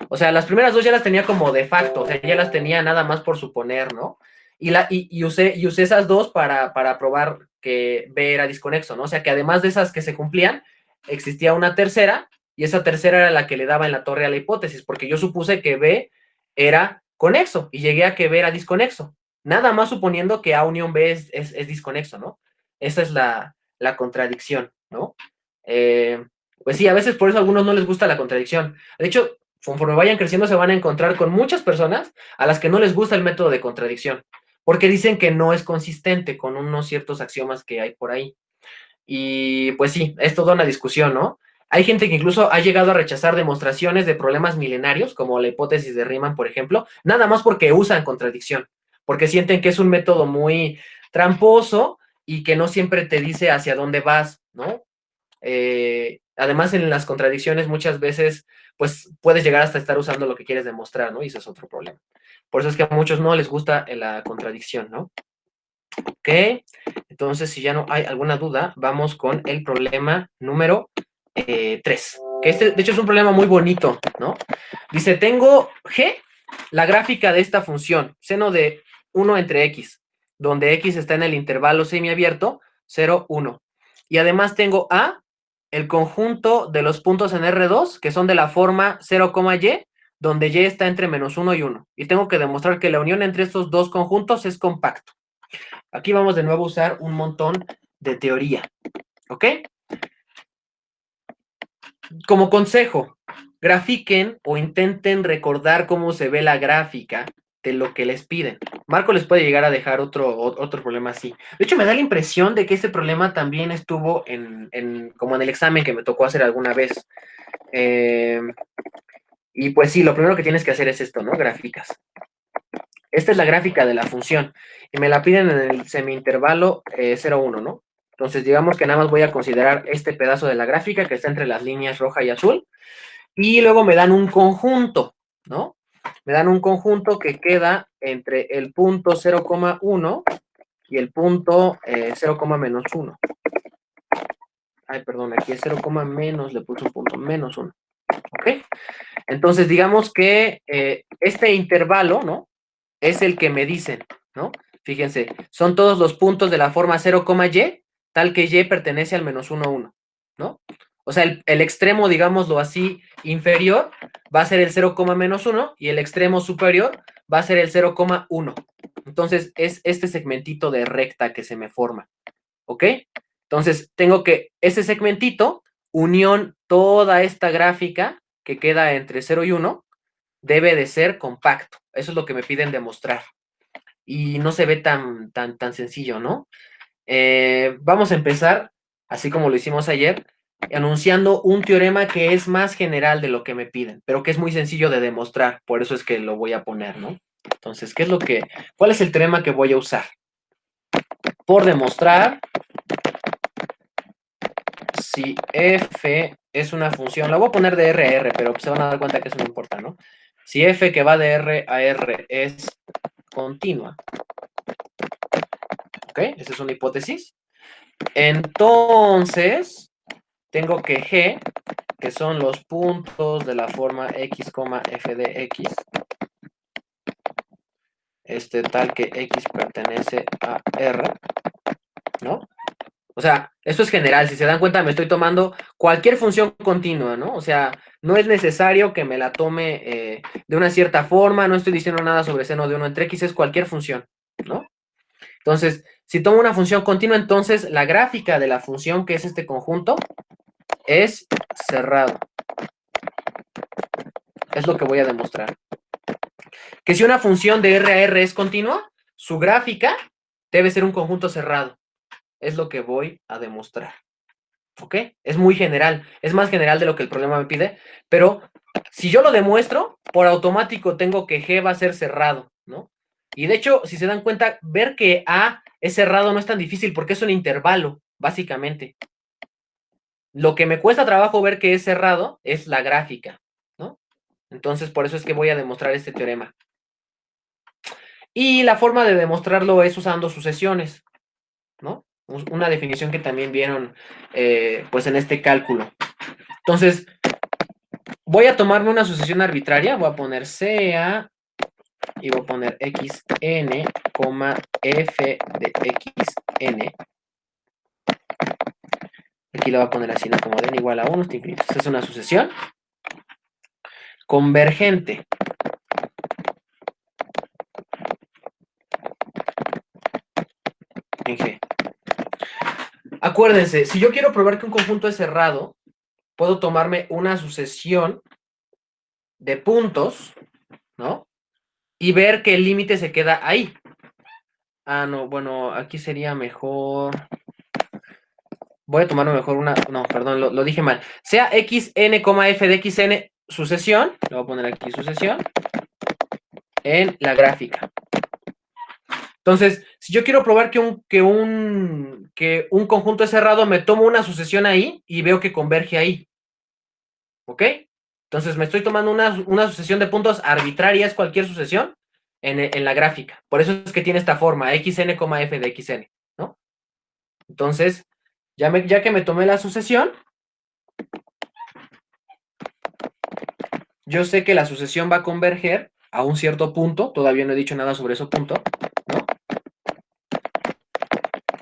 O sea, las primeras dos ya las tenía como de facto, o sea, ya las tenía nada más por suponer, ¿no? Y usé esas dos para probar que B era disconexo, ¿no? O sea, que además de esas que se cumplían, existía una tercera, y esa tercera era la que le daba en la torre a la hipótesis, porque yo supuse que B era conexo, y llegué a que B era disconexo. Nada más suponiendo que A unión B es disconexo, ¿no? Esa es la contradicción, ¿no? Pues sí, a veces por eso a algunos no les gusta la contradicción. De hecho, conforme vayan creciendo se van a encontrar con muchas personas a las que no les gusta el método de contradicción, porque dicen que no es consistente con unos ciertos axiomas que hay por ahí. Y pues sí, es toda una discusión, ¿no? Hay gente que incluso ha llegado a rechazar demostraciones de problemas milenarios, como la hipótesis de Riemann, por ejemplo, nada más porque usan contradicción, porque sienten que es un método muy tramposo y que no siempre te dice hacia dónde vas, ¿no? Además, en las contradicciones muchas veces, pues, puedes llegar hasta estar usando lo que quieres demostrar, ¿no? Y eso es otro problema. Por eso es que a muchos no les gusta la contradicción, ¿no? Ok, entonces si ya no hay alguna duda, vamos con el problema número 3. Que este, de hecho, es un problema muy bonito, ¿no? Dice, tengo G, la gráfica de esta función, seno de 1 entre X, donde X está en el intervalo semiabierto, 0, 1. Y además tengo A, el conjunto de los puntos en R2, que son de la forma 0, Y, donde Y está entre menos 1 y 1. Y tengo que demostrar que la unión entre estos dos conjuntos es compacto. Aquí vamos de nuevo a usar un montón de teoría, ¿ok? Como consejo, grafiquen o intenten recordar cómo se ve la gráfica de lo que les piden. Marco les puede llegar a dejar otro problema así. De hecho, me da la impresión de que este problema también estuvo como en el examen que me tocó hacer alguna vez. Y pues sí, lo primero que tienes que hacer es esto, ¿no? Gráficas. Esta es la gráfica de la función y me la piden en el semi-intervalo 0, 1, ¿no? Entonces, digamos que nada más voy a considerar este pedazo de la gráfica que está entre las líneas roja y azul y luego me dan un conjunto, ¿no? Me dan un conjunto que queda entre el punto 0,1 y el punto 0, menos 1. Ay, perdón, aquí es 0, menos, le puse un punto menos 1. ¿Ok? Entonces, digamos que este intervalo, ¿no? Es el que me dicen, ¿no? Fíjense, son todos los puntos de la forma 0, y, tal que y pertenece al menos 1, 1, ¿no? O sea, el extremo, digámoslo así, inferior va a ser el 0, menos 1 y el extremo superior va a ser el 0,1. Entonces, es este segmentito de recta que se me forma, ¿ok? Entonces, tengo que ese segmentito, unión toda esta gráfica que queda entre 0 y 1, debe de ser compacto. Eso es lo que me piden demostrar. Y no se ve tan sencillo, ¿no? Vamos a empezar, así como lo hicimos ayer, anunciando un teorema que es más general de lo que me piden, pero que es muy sencillo de demostrar. Por eso es que lo voy a poner, ¿no? Entonces, ¿cuál es el teorema que voy a usar? Por demostrar si f es una función, la voy a poner de R a R, pero se van a dar cuenta que eso no importa, ¿no? Si f que va de R a R es continua, ¿ok? Esa es una hipótesis. Entonces, tengo que G, que son los puntos de la forma X, f de X, tal que X pertenece a R, ¿no? O sea, esto es general, si se dan cuenta me estoy tomando cualquier función continua, ¿no? O sea, no es necesario que me la tome de una cierta forma, no estoy diciendo nada sobre seno de 1 entre X, es cualquier función, ¿no? Entonces, si tomo una función continua, entonces la gráfica de la función, que es este conjunto, es cerrado. Es lo que voy a demostrar. Que si una función de R a R es continua, su gráfica debe ser un conjunto cerrado. Es lo que voy a demostrar. ¿Ok? Es muy general. Es más general de lo que el problema me pide. Pero si yo lo demuestro, por automático tengo que G va a ser cerrado, ¿no? Y de hecho, si se dan cuenta, ver que A es cerrado no es tan difícil porque es un intervalo, básicamente. Lo que me cuesta trabajo ver que es cerrado es la gráfica, ¿no? Entonces, por eso es que voy a demostrar este teorema. Y la forma de demostrarlo es usando sucesiones, ¿no? Una definición que también vieron, pues, en este cálculo. Entonces, voy a tomarme una sucesión arbitraria, voy a poner sea y voy a poner xn, f de xn. Aquí lo voy a poner así, ¿no? Como de n igual a 1 hasta infinito. Esta es una sucesión convergente. En G. Acuérdense, si yo quiero probar que un conjunto es cerrado, puedo tomarme una sucesión de puntos, ¿no? Y ver que el límite se queda ahí. Ah, no, bueno, aquí sería mejor. voy a tomar mejor una, no, perdón, lo dije mal. Sea xn, f de xn sucesión, le voy a poner aquí sucesión, en la gráfica. Entonces, si yo quiero probar que un conjunto es cerrado, me tomo una sucesión ahí y veo que converge ahí. ¿Ok? Entonces, me estoy tomando una sucesión de puntos arbitrarias, cualquier sucesión, en la gráfica. Por eso es que tiene esta forma, xn, f de xn, ¿no? Entonces, ya que me tomé la sucesión, yo sé que la sucesión va a converger a un cierto punto, todavía no he dicho nada sobre ese punto, ¿no?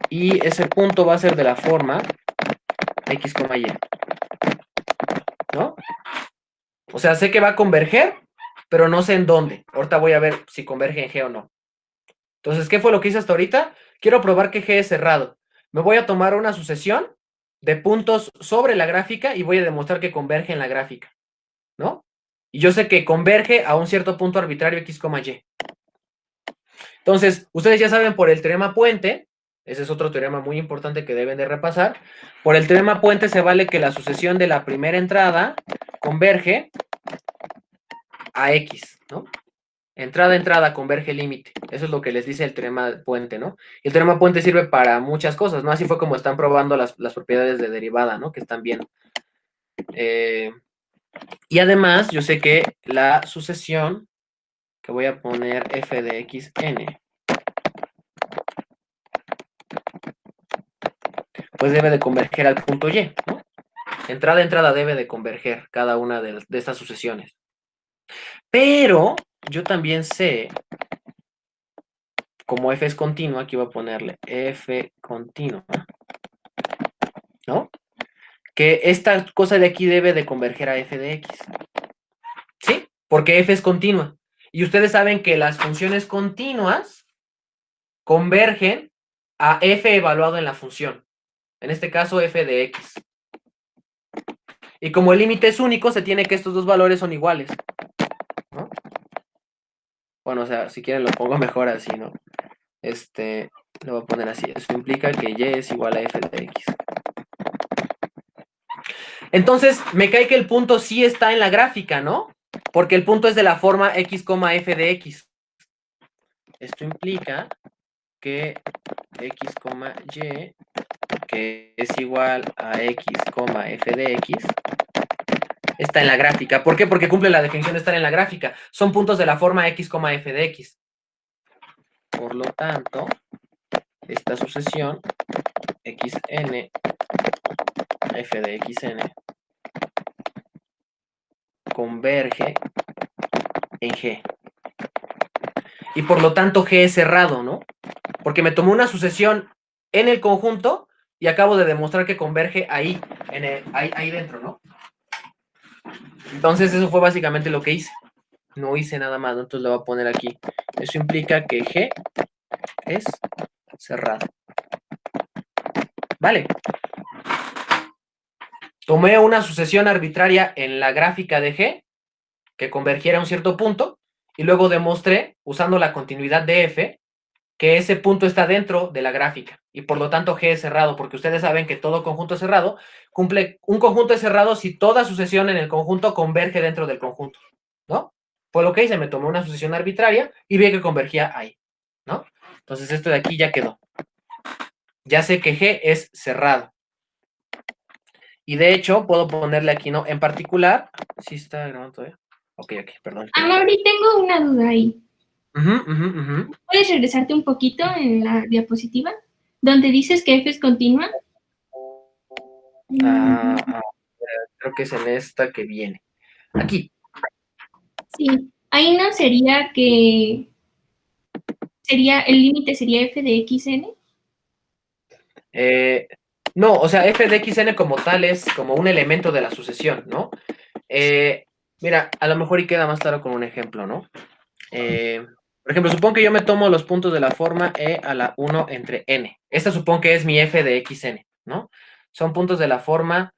Y ese punto va a ser de la forma x, y, ¿no? O sea, sé que va a converger, pero no sé en dónde. Ahorita voy a ver si converge en G o no. Entonces, ¿qué fue lo que hice hasta ahorita? Quiero probar que G es cerrado. Me voy a tomar una sucesión de puntos sobre la gráfica y voy a demostrar que converge en la gráfica, ¿no? Y yo sé que converge a un cierto punto arbitrario x, y. Entonces, ustedes ya saben por el teorema puente, ese es otro teorema muy importante que deben de repasar, por el teorema puente se vale que la sucesión de la primera entrada converge a x, ¿no? Entrada, converge límite. Eso es lo que les dice el teorema puente, ¿no? Y el teorema puente sirve para muchas cosas, ¿no? Así fue como están probando las propiedades de derivada, ¿no? Que están bien. Y además, yo sé que la sucesión, que voy a poner f de xn, pues debe de converger al punto y, ¿no? Entrada debe de converger cada una de estas sucesiones. Pero yo también sé, como f es continua, aquí voy a ponerle f continua, ¿no? Que esta cosa de aquí debe de converger a f de x. ¿Sí? Porque f es continua. Y ustedes saben que las funciones continuas convergen a f evaluado en la función. En este caso, f de x. Y como el límite es único, se tiene que estos dos valores son iguales, ¿no? Bueno, o sea, si quieren lo pongo mejor así, ¿no? Lo voy a poner así. Eso implica que y es igual a f de x. Entonces, me cae que el punto sí está en la gráfica, ¿no? Porque el punto es de la forma x, f de x. Esto implica que x, y, que es igual a x, f de x, está en la gráfica. ¿Por qué? Porque cumple la definición de estar en la gráfica. Son puntos de la forma x, f de x. Por lo tanto, esta sucesión xn, f de xn, converge en G. Y por lo tanto G es cerrado, ¿no? Porque me tomó una sucesión en el conjunto y acabo de demostrar que converge ahí, ahí dentro, ¿no? Entonces eso fue básicamente lo que hice. No hice nada más, ¿no? Entonces le voy a poner aquí. Eso implica que G es cerrado. Vale. Tomé una sucesión arbitraria en la gráfica de G que convergiera a un cierto punto y luego demostré, usando la continuidad de F, que ese punto está dentro de la gráfica y por lo tanto G es cerrado, porque ustedes saben que todo conjunto cerrado cumple, un conjunto es cerrado si toda sucesión en el conjunto converge dentro del conjunto, ¿no? Fue lo que hice, me tomé una sucesión arbitraria y vi que convergía ahí, ¿no? Entonces esto de aquí ya quedó. Ya sé que G es cerrado. Y de hecho, puedo ponerle aquí, ¿no? En particular, ¿sí está grabando todavía? Ok, perdón. Amaury, tengo una duda ahí. Uh-huh. ¿Puedes regresarte un poquito en la diapositiva? Donde dices que F es continua. Creo que es en esta que viene. Aquí. Sí, ahí no sería que el límite sería F de xn. No, o sea, f de xn como tal es como un elemento de la sucesión, ¿no? Mira, a lo mejor y queda más claro con un ejemplo, ¿no? Por ejemplo, supongo que yo me tomo los puntos de la forma e a la 1 entre n. Esta supongo que es mi f de xn, ¿no? Son puntos de la forma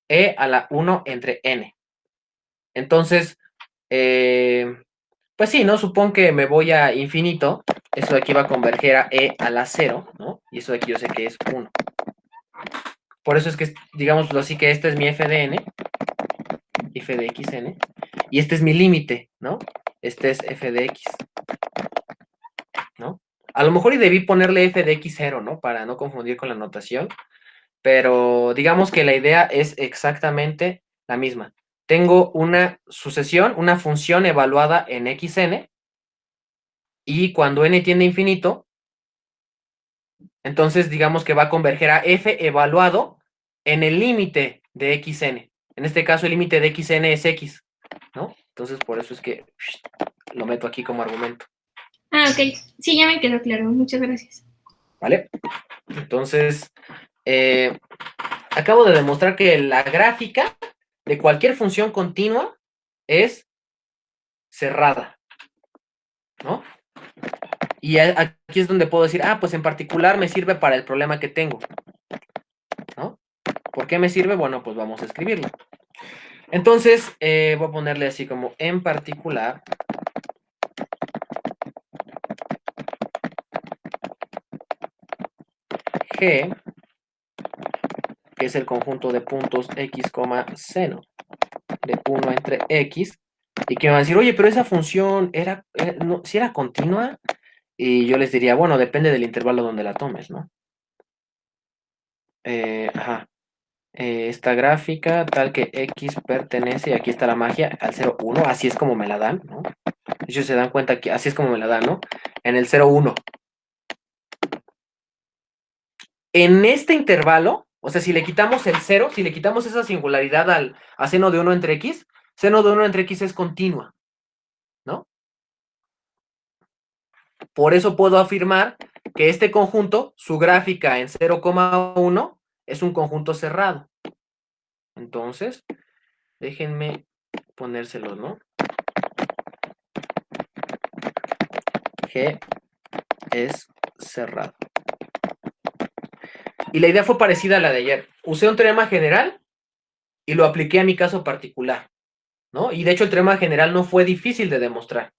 e a la 1 entre n. Entonces, pues sí, ¿no? Supongo que me voy a infinito. Eso de aquí va a converger a e a la 0, ¿no? Y eso de aquí yo sé que es 1. Por eso es que, digámoslo así, que este es mi f de n, y este es mi límite, ¿no? Este es f de x, ¿no? A lo mejor y debí ponerle f de x0, ¿no? Para no confundir con la notación, pero digamos que la idea es exactamente la misma. Tengo una sucesión, una función evaluada en xn, y cuando n tiende a infinito, entonces digamos que va a converger a f evaluado en el límite de xn. En este caso el límite de xn es x, ¿no? Entonces por eso es que lo meto aquí como argumento. Ah, ok. Sí, ya me quedó claro. Muchas gracias. ¿Vale? Entonces, acabo de demostrar que la gráfica de cualquier función continua es cerrada, ¿no? Y aquí es donde puedo decir, pues en particular me sirve para el problema que tengo, ¿no? ¿Por qué me sirve? Bueno, pues vamos a escribirlo. Entonces, voy a ponerle así como en particular. G, que es el conjunto de puntos x, seno de 1 entre x, y que me van a decir, oye, pero esa función no, ¿sí era continua? Y yo les diría, bueno, depende del intervalo donde la tomes, ¿no? Esta gráfica, tal que x pertenece, y aquí está la magia, al 0, 1, así es como me la dan, ¿no? Ellos se dan cuenta que así es como me la dan, ¿no? En el 0, 1. En este intervalo, o sea, si le quitamos el 0, si le quitamos esa singularidad a seno de 1 entre x, seno de 1 entre x es continua, ¿no? Por eso puedo afirmar que este conjunto, su gráfica en 0,1, es un conjunto cerrado. Entonces, déjenme ponérselo, ¿no? G es cerrado. Y la idea fue parecida a la de ayer. Usé un teorema general y lo apliqué a mi caso particular, ¿no? Y de hecho el teorema general no fue difícil de demostrar.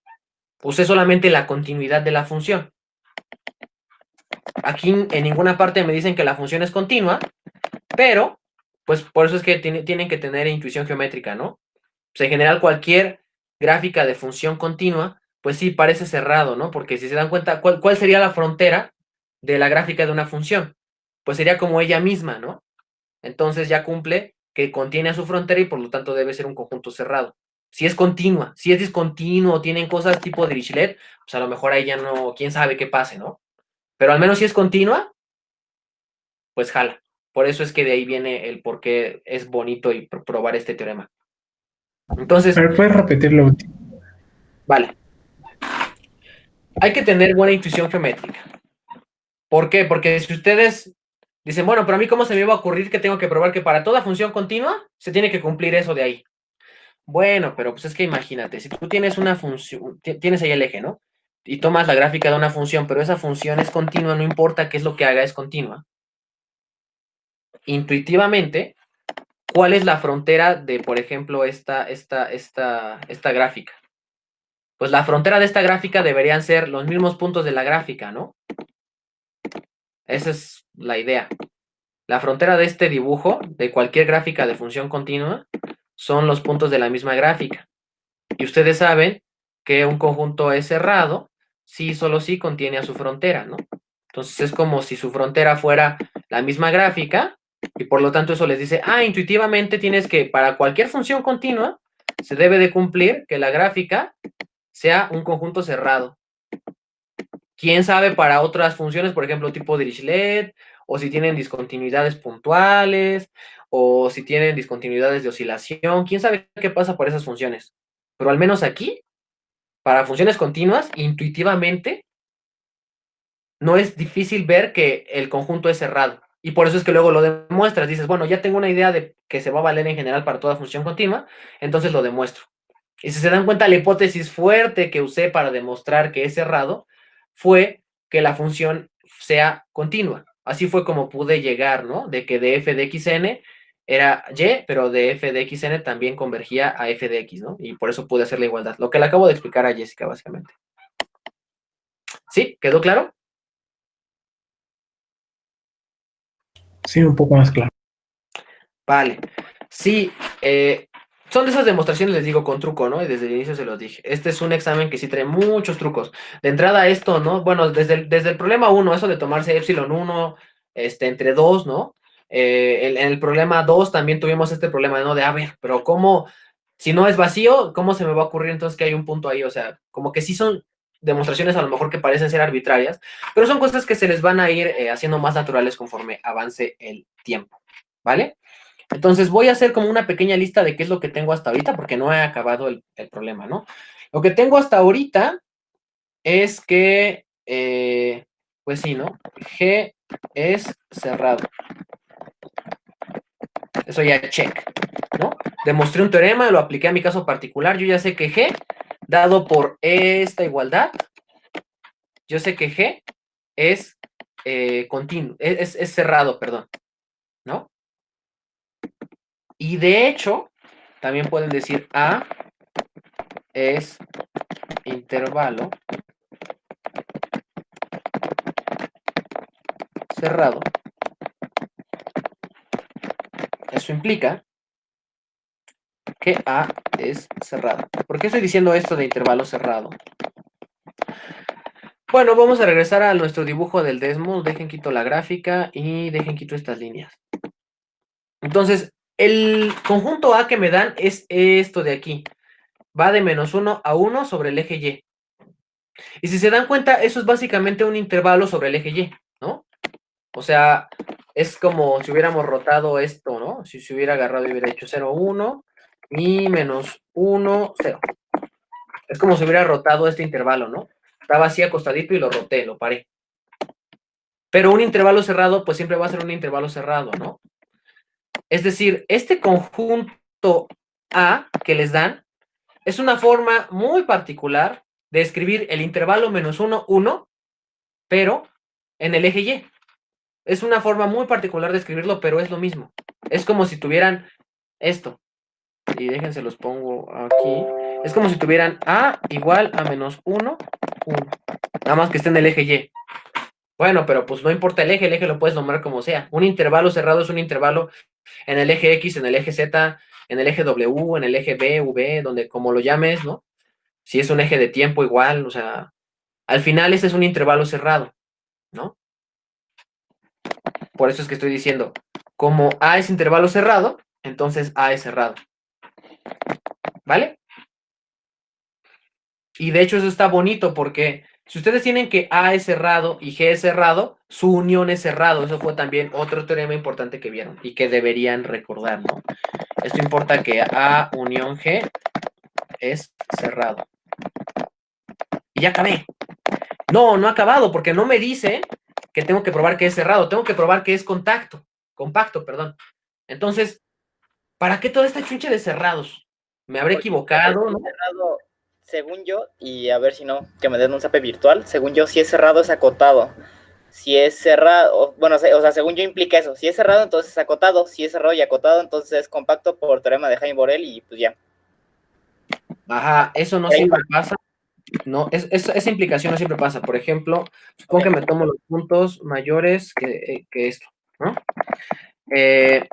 Usé solamente la continuidad de la función. Aquí en ninguna parte me dicen que la función es continua, pero, pues por eso es que tienen que tener intuición geométrica, ¿no? Pues en general cualquier gráfica de función continua, pues sí, parece cerrado, ¿no? Porque si se dan cuenta, ¿cuál sería la frontera de la gráfica de una función? Pues sería como ella misma, ¿no? Entonces ya cumple que contiene a su frontera y por lo tanto debe ser un conjunto cerrado. Si es continua, si es discontinuo, tienen cosas tipo Dirichlet, pues a lo mejor ahí ya no, quién sabe qué pase, ¿no? Pero al menos si es continua, pues jala. Por eso es que de ahí viene el por qué es bonito y probar este teorema. Entonces, A ver, ¿puedes repetir lo último? vale. Hay que tener buena intuición geométrica. ¿Por qué? Porque si ustedes dicen, bueno, pero a mí cómo se me iba a ocurrir que tengo que probar que para toda función continua se tiene que cumplir eso de ahí. Bueno, pero pues es que imagínate, si tú tienes una función, tienes ahí el eje, ¿no? Y tomas la gráfica de una función, pero esa función es continua, no importa qué es lo que haga, es continua. Intuitivamente, ¿cuál es la frontera de, por ejemplo, esta gráfica? Pues la frontera de esta gráfica deberían ser los mismos puntos de la gráfica, ¿no? Esa es la idea. La frontera de este dibujo, de cualquier gráfica de función continua, son los puntos de la misma gráfica. Y ustedes saben que un conjunto es cerrado si solo si contiene a su frontera, ¿no? Entonces es como si su frontera fuera la misma gráfica y por lo tanto eso les dice, intuitivamente tienes que, para cualquier función continua, se debe de cumplir que la gráfica sea un conjunto cerrado. ¿Quién sabe para otras funciones, por ejemplo, tipo Dirichlet, o si tienen discontinuidades puntuales, o si tienen discontinuidades de oscilación? ¿Quién sabe qué pasa por esas funciones? Pero al menos aquí, para funciones continuas, intuitivamente, no es difícil ver que el conjunto es cerrado. Y por eso es que luego lo demuestras. Dices, bueno, ya tengo una idea de que se va a valer en general para toda función continua, entonces lo demuestro. Y si se dan cuenta, la hipótesis fuerte que usé para demostrar que es cerrado fue que la función sea continua. Así fue como pude llegar, ¿no? De que de f de xn era y, pero de f de xn también convergía a f de x, ¿no? Y por eso pude hacer la igualdad. Lo que le acabo de explicar a Jessica, básicamente. ¿Sí? ¿Quedó claro? Sí, un poco más claro. Vale. Sí, son de esas demostraciones, les digo, con truco, ¿no? Y desde el inicio se los dije. Este es un examen que sí trae muchos trucos. De entrada esto, ¿no? Bueno, desde el problema 1, eso de tomarse epsilon 1, entre 2, ¿no? En el problema 2 también tuvimos este problema, ¿no? De, a ver, pero ¿cómo? Si no es vacío, ¿cómo se me va a ocurrir entonces que hay un punto ahí? O sea, como que sí son demostraciones a lo mejor que parecen ser arbitrarias, pero son cosas que se les van a ir haciendo más naturales conforme avance el tiempo, ¿vale? Entonces voy a hacer como una pequeña lista de qué es lo que tengo hasta ahorita, porque no he acabado el problema, ¿no? Lo que tengo hasta ahorita es que, pues sí, ¿no? G es cerrado. Eso ya check, ¿no? Demostré un teorema, lo apliqué a mi caso particular. Yo ya sé que G, dado por esta igualdad, yo sé que G es continuo, es cerrado, perdón, ¿no? Y de hecho, también pueden decir A es intervalo cerrado. Eso implica que A es cerrado. ¿Por qué estoy diciendo esto de intervalo cerrado? Bueno, vamos a regresar a nuestro dibujo del Desmos. Dejen quito la gráfica y dejen quito estas líneas. Entonces, el conjunto A que me dan es esto de aquí. Va de -1 a 1 sobre el eje Y. Y si se dan cuenta, eso es básicamente un intervalo sobre el eje Y, ¿no? O sea, es como si hubiéramos rotado esto, ¿no? Si se hubiera agarrado y hubiera hecho 0, 1 y -1, 0. Es como si hubiera rotado este intervalo, ¿no? Estaba así acostadito y lo roté, lo paré. Pero un intervalo cerrado, pues siempre va a ser un intervalo cerrado, ¿no? Es decir, este conjunto A que les dan es una forma muy particular de escribir el intervalo -1, 1, pero en el eje Y. Es una forma muy particular de escribirlo, pero es lo mismo. Es como si tuvieran esto. Y déjense los pongo aquí. Es como si tuvieran A igual a -1, 1. Nada más que esté en el eje Y. Bueno, pero pues no importa el eje lo puedes nombrar como sea. Un intervalo cerrado es un intervalo en el eje X, en el eje Z, en el eje W, en el eje B, V, donde como lo llames, ¿no? Si es un eje de tiempo igual, o sea, al final ese es un intervalo cerrado, ¿no? Por eso es que estoy diciendo, como A es intervalo cerrado, entonces A es cerrado. ¿Vale? Y de hecho eso está bonito porque si ustedes tienen que A es cerrado y G es cerrado, su unión es cerrado. Eso fue también otro teorema importante que vieron y que deberían recordar, ¿no? Esto importa que A unión G es cerrado. Y ya acabé. No, no he acabado porque no me dice que tengo que probar que es cerrado. Tengo que probar que es compacto, perdón. Entonces, ¿para qué toda esta chunche de cerrados? Me habré equivocado, ¿no? Cerrado, según yo, y a ver si no, que me den un zape virtual, según yo, si es cerrado es acotado. Si es cerrado, bueno, o sea, según yo implica eso. Si es cerrado, entonces es acotado. Si es cerrado y acotado, entonces es compacto por teorema de Jaime Borel y pues ya. Ajá, eso no siempre pasa. No, esa implicación no siempre pasa. Por ejemplo, supongo que me tomo los puntos mayores que esto, ¿no?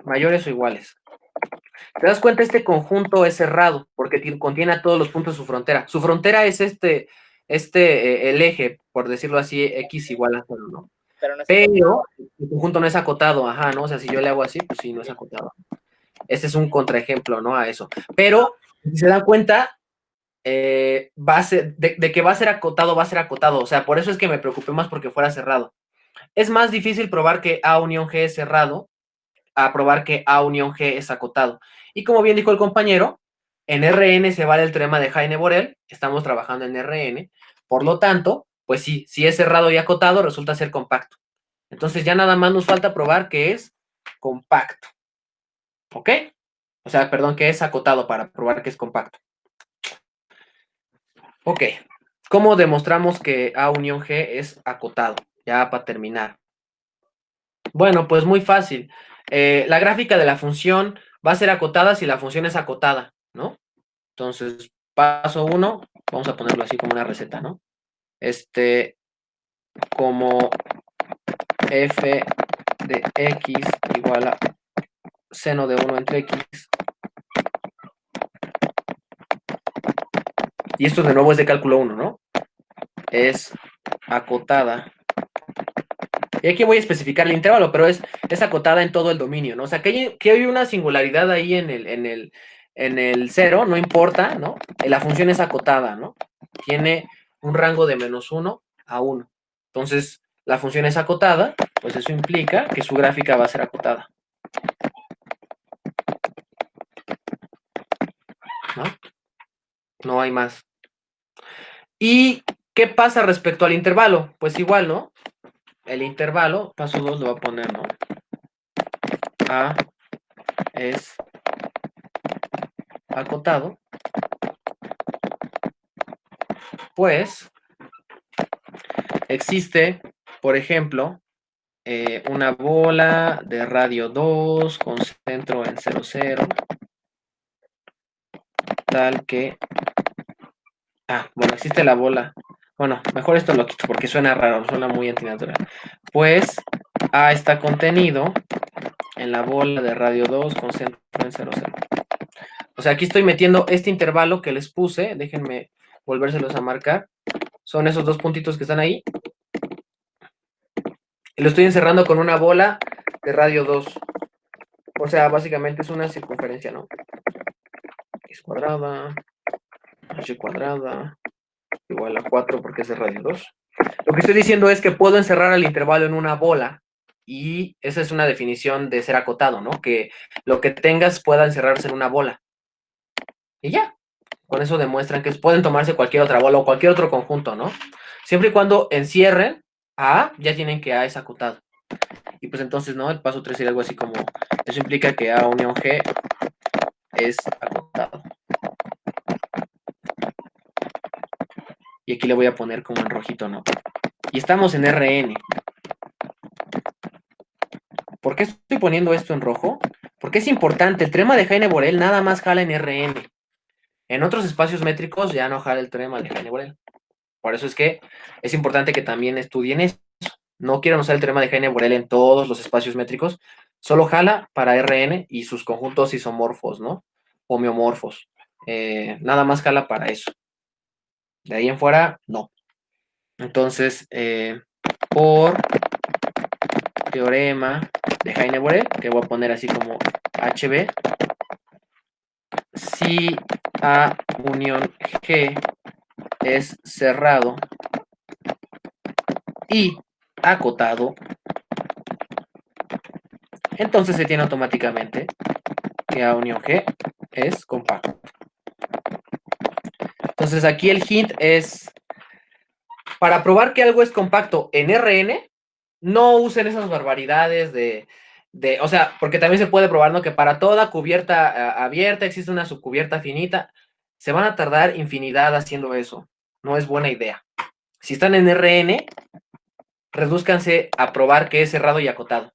Mayores o iguales. ¿Te das cuenta? Este conjunto es cerrado porque contiene a todos los puntos de su frontera. Su frontera es el eje, por decirlo así, X igual a 0, ¿no? Pero no es Pero el conjunto no es acotado, ajá, ¿no? O sea, si yo le hago así, pues sí, no es acotado. Este es un contraejemplo, ¿no? A eso. Pero, si se dan cuenta, va a ser, de que va a ser acotado, va a ser acotado. O sea, por eso es que me preocupé más porque fuera cerrado. Es más difícil probar que A unión G es cerrado a probar que A unión G es acotado. Y como bien dijo el compañero, en Rn se vale el teorema de Heine-Borel, estamos trabajando en Rn, por lo tanto, pues sí, si es cerrado y acotado, resulta ser compacto. Entonces ya nada más nos falta probar que es compacto. ¿Ok? O sea, perdón, que es acotado para probar que es compacto. Ok. ¿Cómo demostramos que A unión G es acotado? Ya para terminar. Bueno, pues muy fácil. La gráfica de la función va a ser acotada si la función es acotada, ¿no? Entonces, paso 1, vamos a ponerlo así como una receta, ¿no? Como f de x igual a seno de 1 entre x. Y esto de nuevo es de cálculo 1, ¿no? Es acotada. Y aquí voy a especificar el intervalo, pero es acotada en todo el dominio, ¿no? O sea, que hay una singularidad ahí en el 0, no importa, ¿no? La función es acotada, ¿no? Tiene un rango de -1 a 1. Entonces, la función es acotada, pues eso implica que su gráfica va a ser acotada, ¿no? No hay más. ¿Y qué pasa respecto al intervalo? Pues igual, ¿no? El intervalo, paso 2 lo voy a poner, ¿no? A es acotado, pues existe, por ejemplo, una bola de radio 2 con centro en 0, 0, tal que... bueno, existe la bola. Bueno, mejor esto lo quito porque suena raro, suena muy antinatural. Pues A está contenido en la bola de radio 2 con centro en 0, 0. O sea, aquí estoy metiendo este intervalo que les puse, déjenme volvérselos a marcar. Son esos dos puntitos que están ahí. Y lo estoy encerrando con una bola de radio 2. O sea, básicamente es una circunferencia, ¿no? X cuadrada, H cuadrada, igual a 4 porque es de radio 2. Lo que estoy diciendo es que puedo encerrar el intervalo en una bola y esa es una definición de ser acotado, ¿no? Que lo que tengas pueda encerrarse en una bola. Y ya. Con eso demuestran que pueden tomarse cualquier otra bola o cualquier otro conjunto, ¿no? Siempre y cuando encierren a A, ya tienen que A es acotado. Y pues entonces, ¿no? El paso 3 sería algo así como, eso implica que A unión G es acotado. Y aquí le voy a poner como en rojito, ¿no? Y estamos en Rn. ¿Por qué estoy poniendo esto en rojo? Porque es importante. El teorema de Heine-Borel nada más jala en Rn. En otros espacios métricos ya no jala el teorema de Heine-Borel. Por eso es que es importante que también estudien eso. No quieren usar el teorema de Heine-Borel en todos los espacios métricos. Solo jala para Rn y sus conjuntos isomorfos, ¿no? Homeomorfos. Nada más jala para eso. De ahí en fuera, no. Entonces, por teorema de Heine-Borel, que voy a poner así como HB, si A unión G es cerrado y acotado, entonces se tiene automáticamente que A unión G es compacto. Entonces aquí el hint es, para probar que algo es compacto en Rn, no usen esas barbaridades o sea, porque también se puede probar, ¿no? Que para toda cubierta abierta existe una subcubierta finita. Se van a tardar infinidad haciendo eso. No es buena idea. Si están en Rn, redúzcanse a probar que es cerrado y acotado.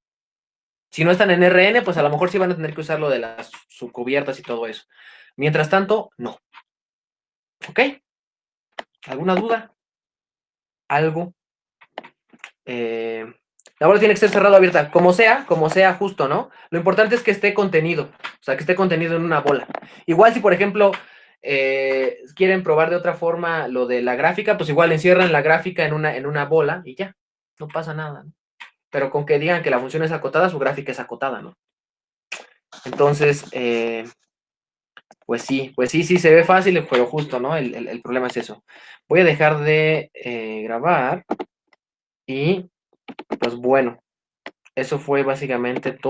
Si no están en Rn, pues a lo mejor sí van a tener que usar lo de las subcubiertas y todo eso. Mientras tanto, no. ¿Ok? ¿Alguna duda? ¿Algo? La bola tiene que ser cerrada o abierta, como sea justo, ¿no? Lo importante es que esté contenido, o sea, que esté contenido en una bola. Igual si, por ejemplo, quieren probar de otra forma lo de la gráfica, pues igual encierran la gráfica en una bola y ya, no pasa nada, ¿no? Pero con que digan que la función es acotada, su gráfica es acotada, ¿no? Entonces, pues sí, se ve fácil, pero justo, ¿no? El problema es eso. Voy a dejar de grabar y, pues bueno, eso fue básicamente todo.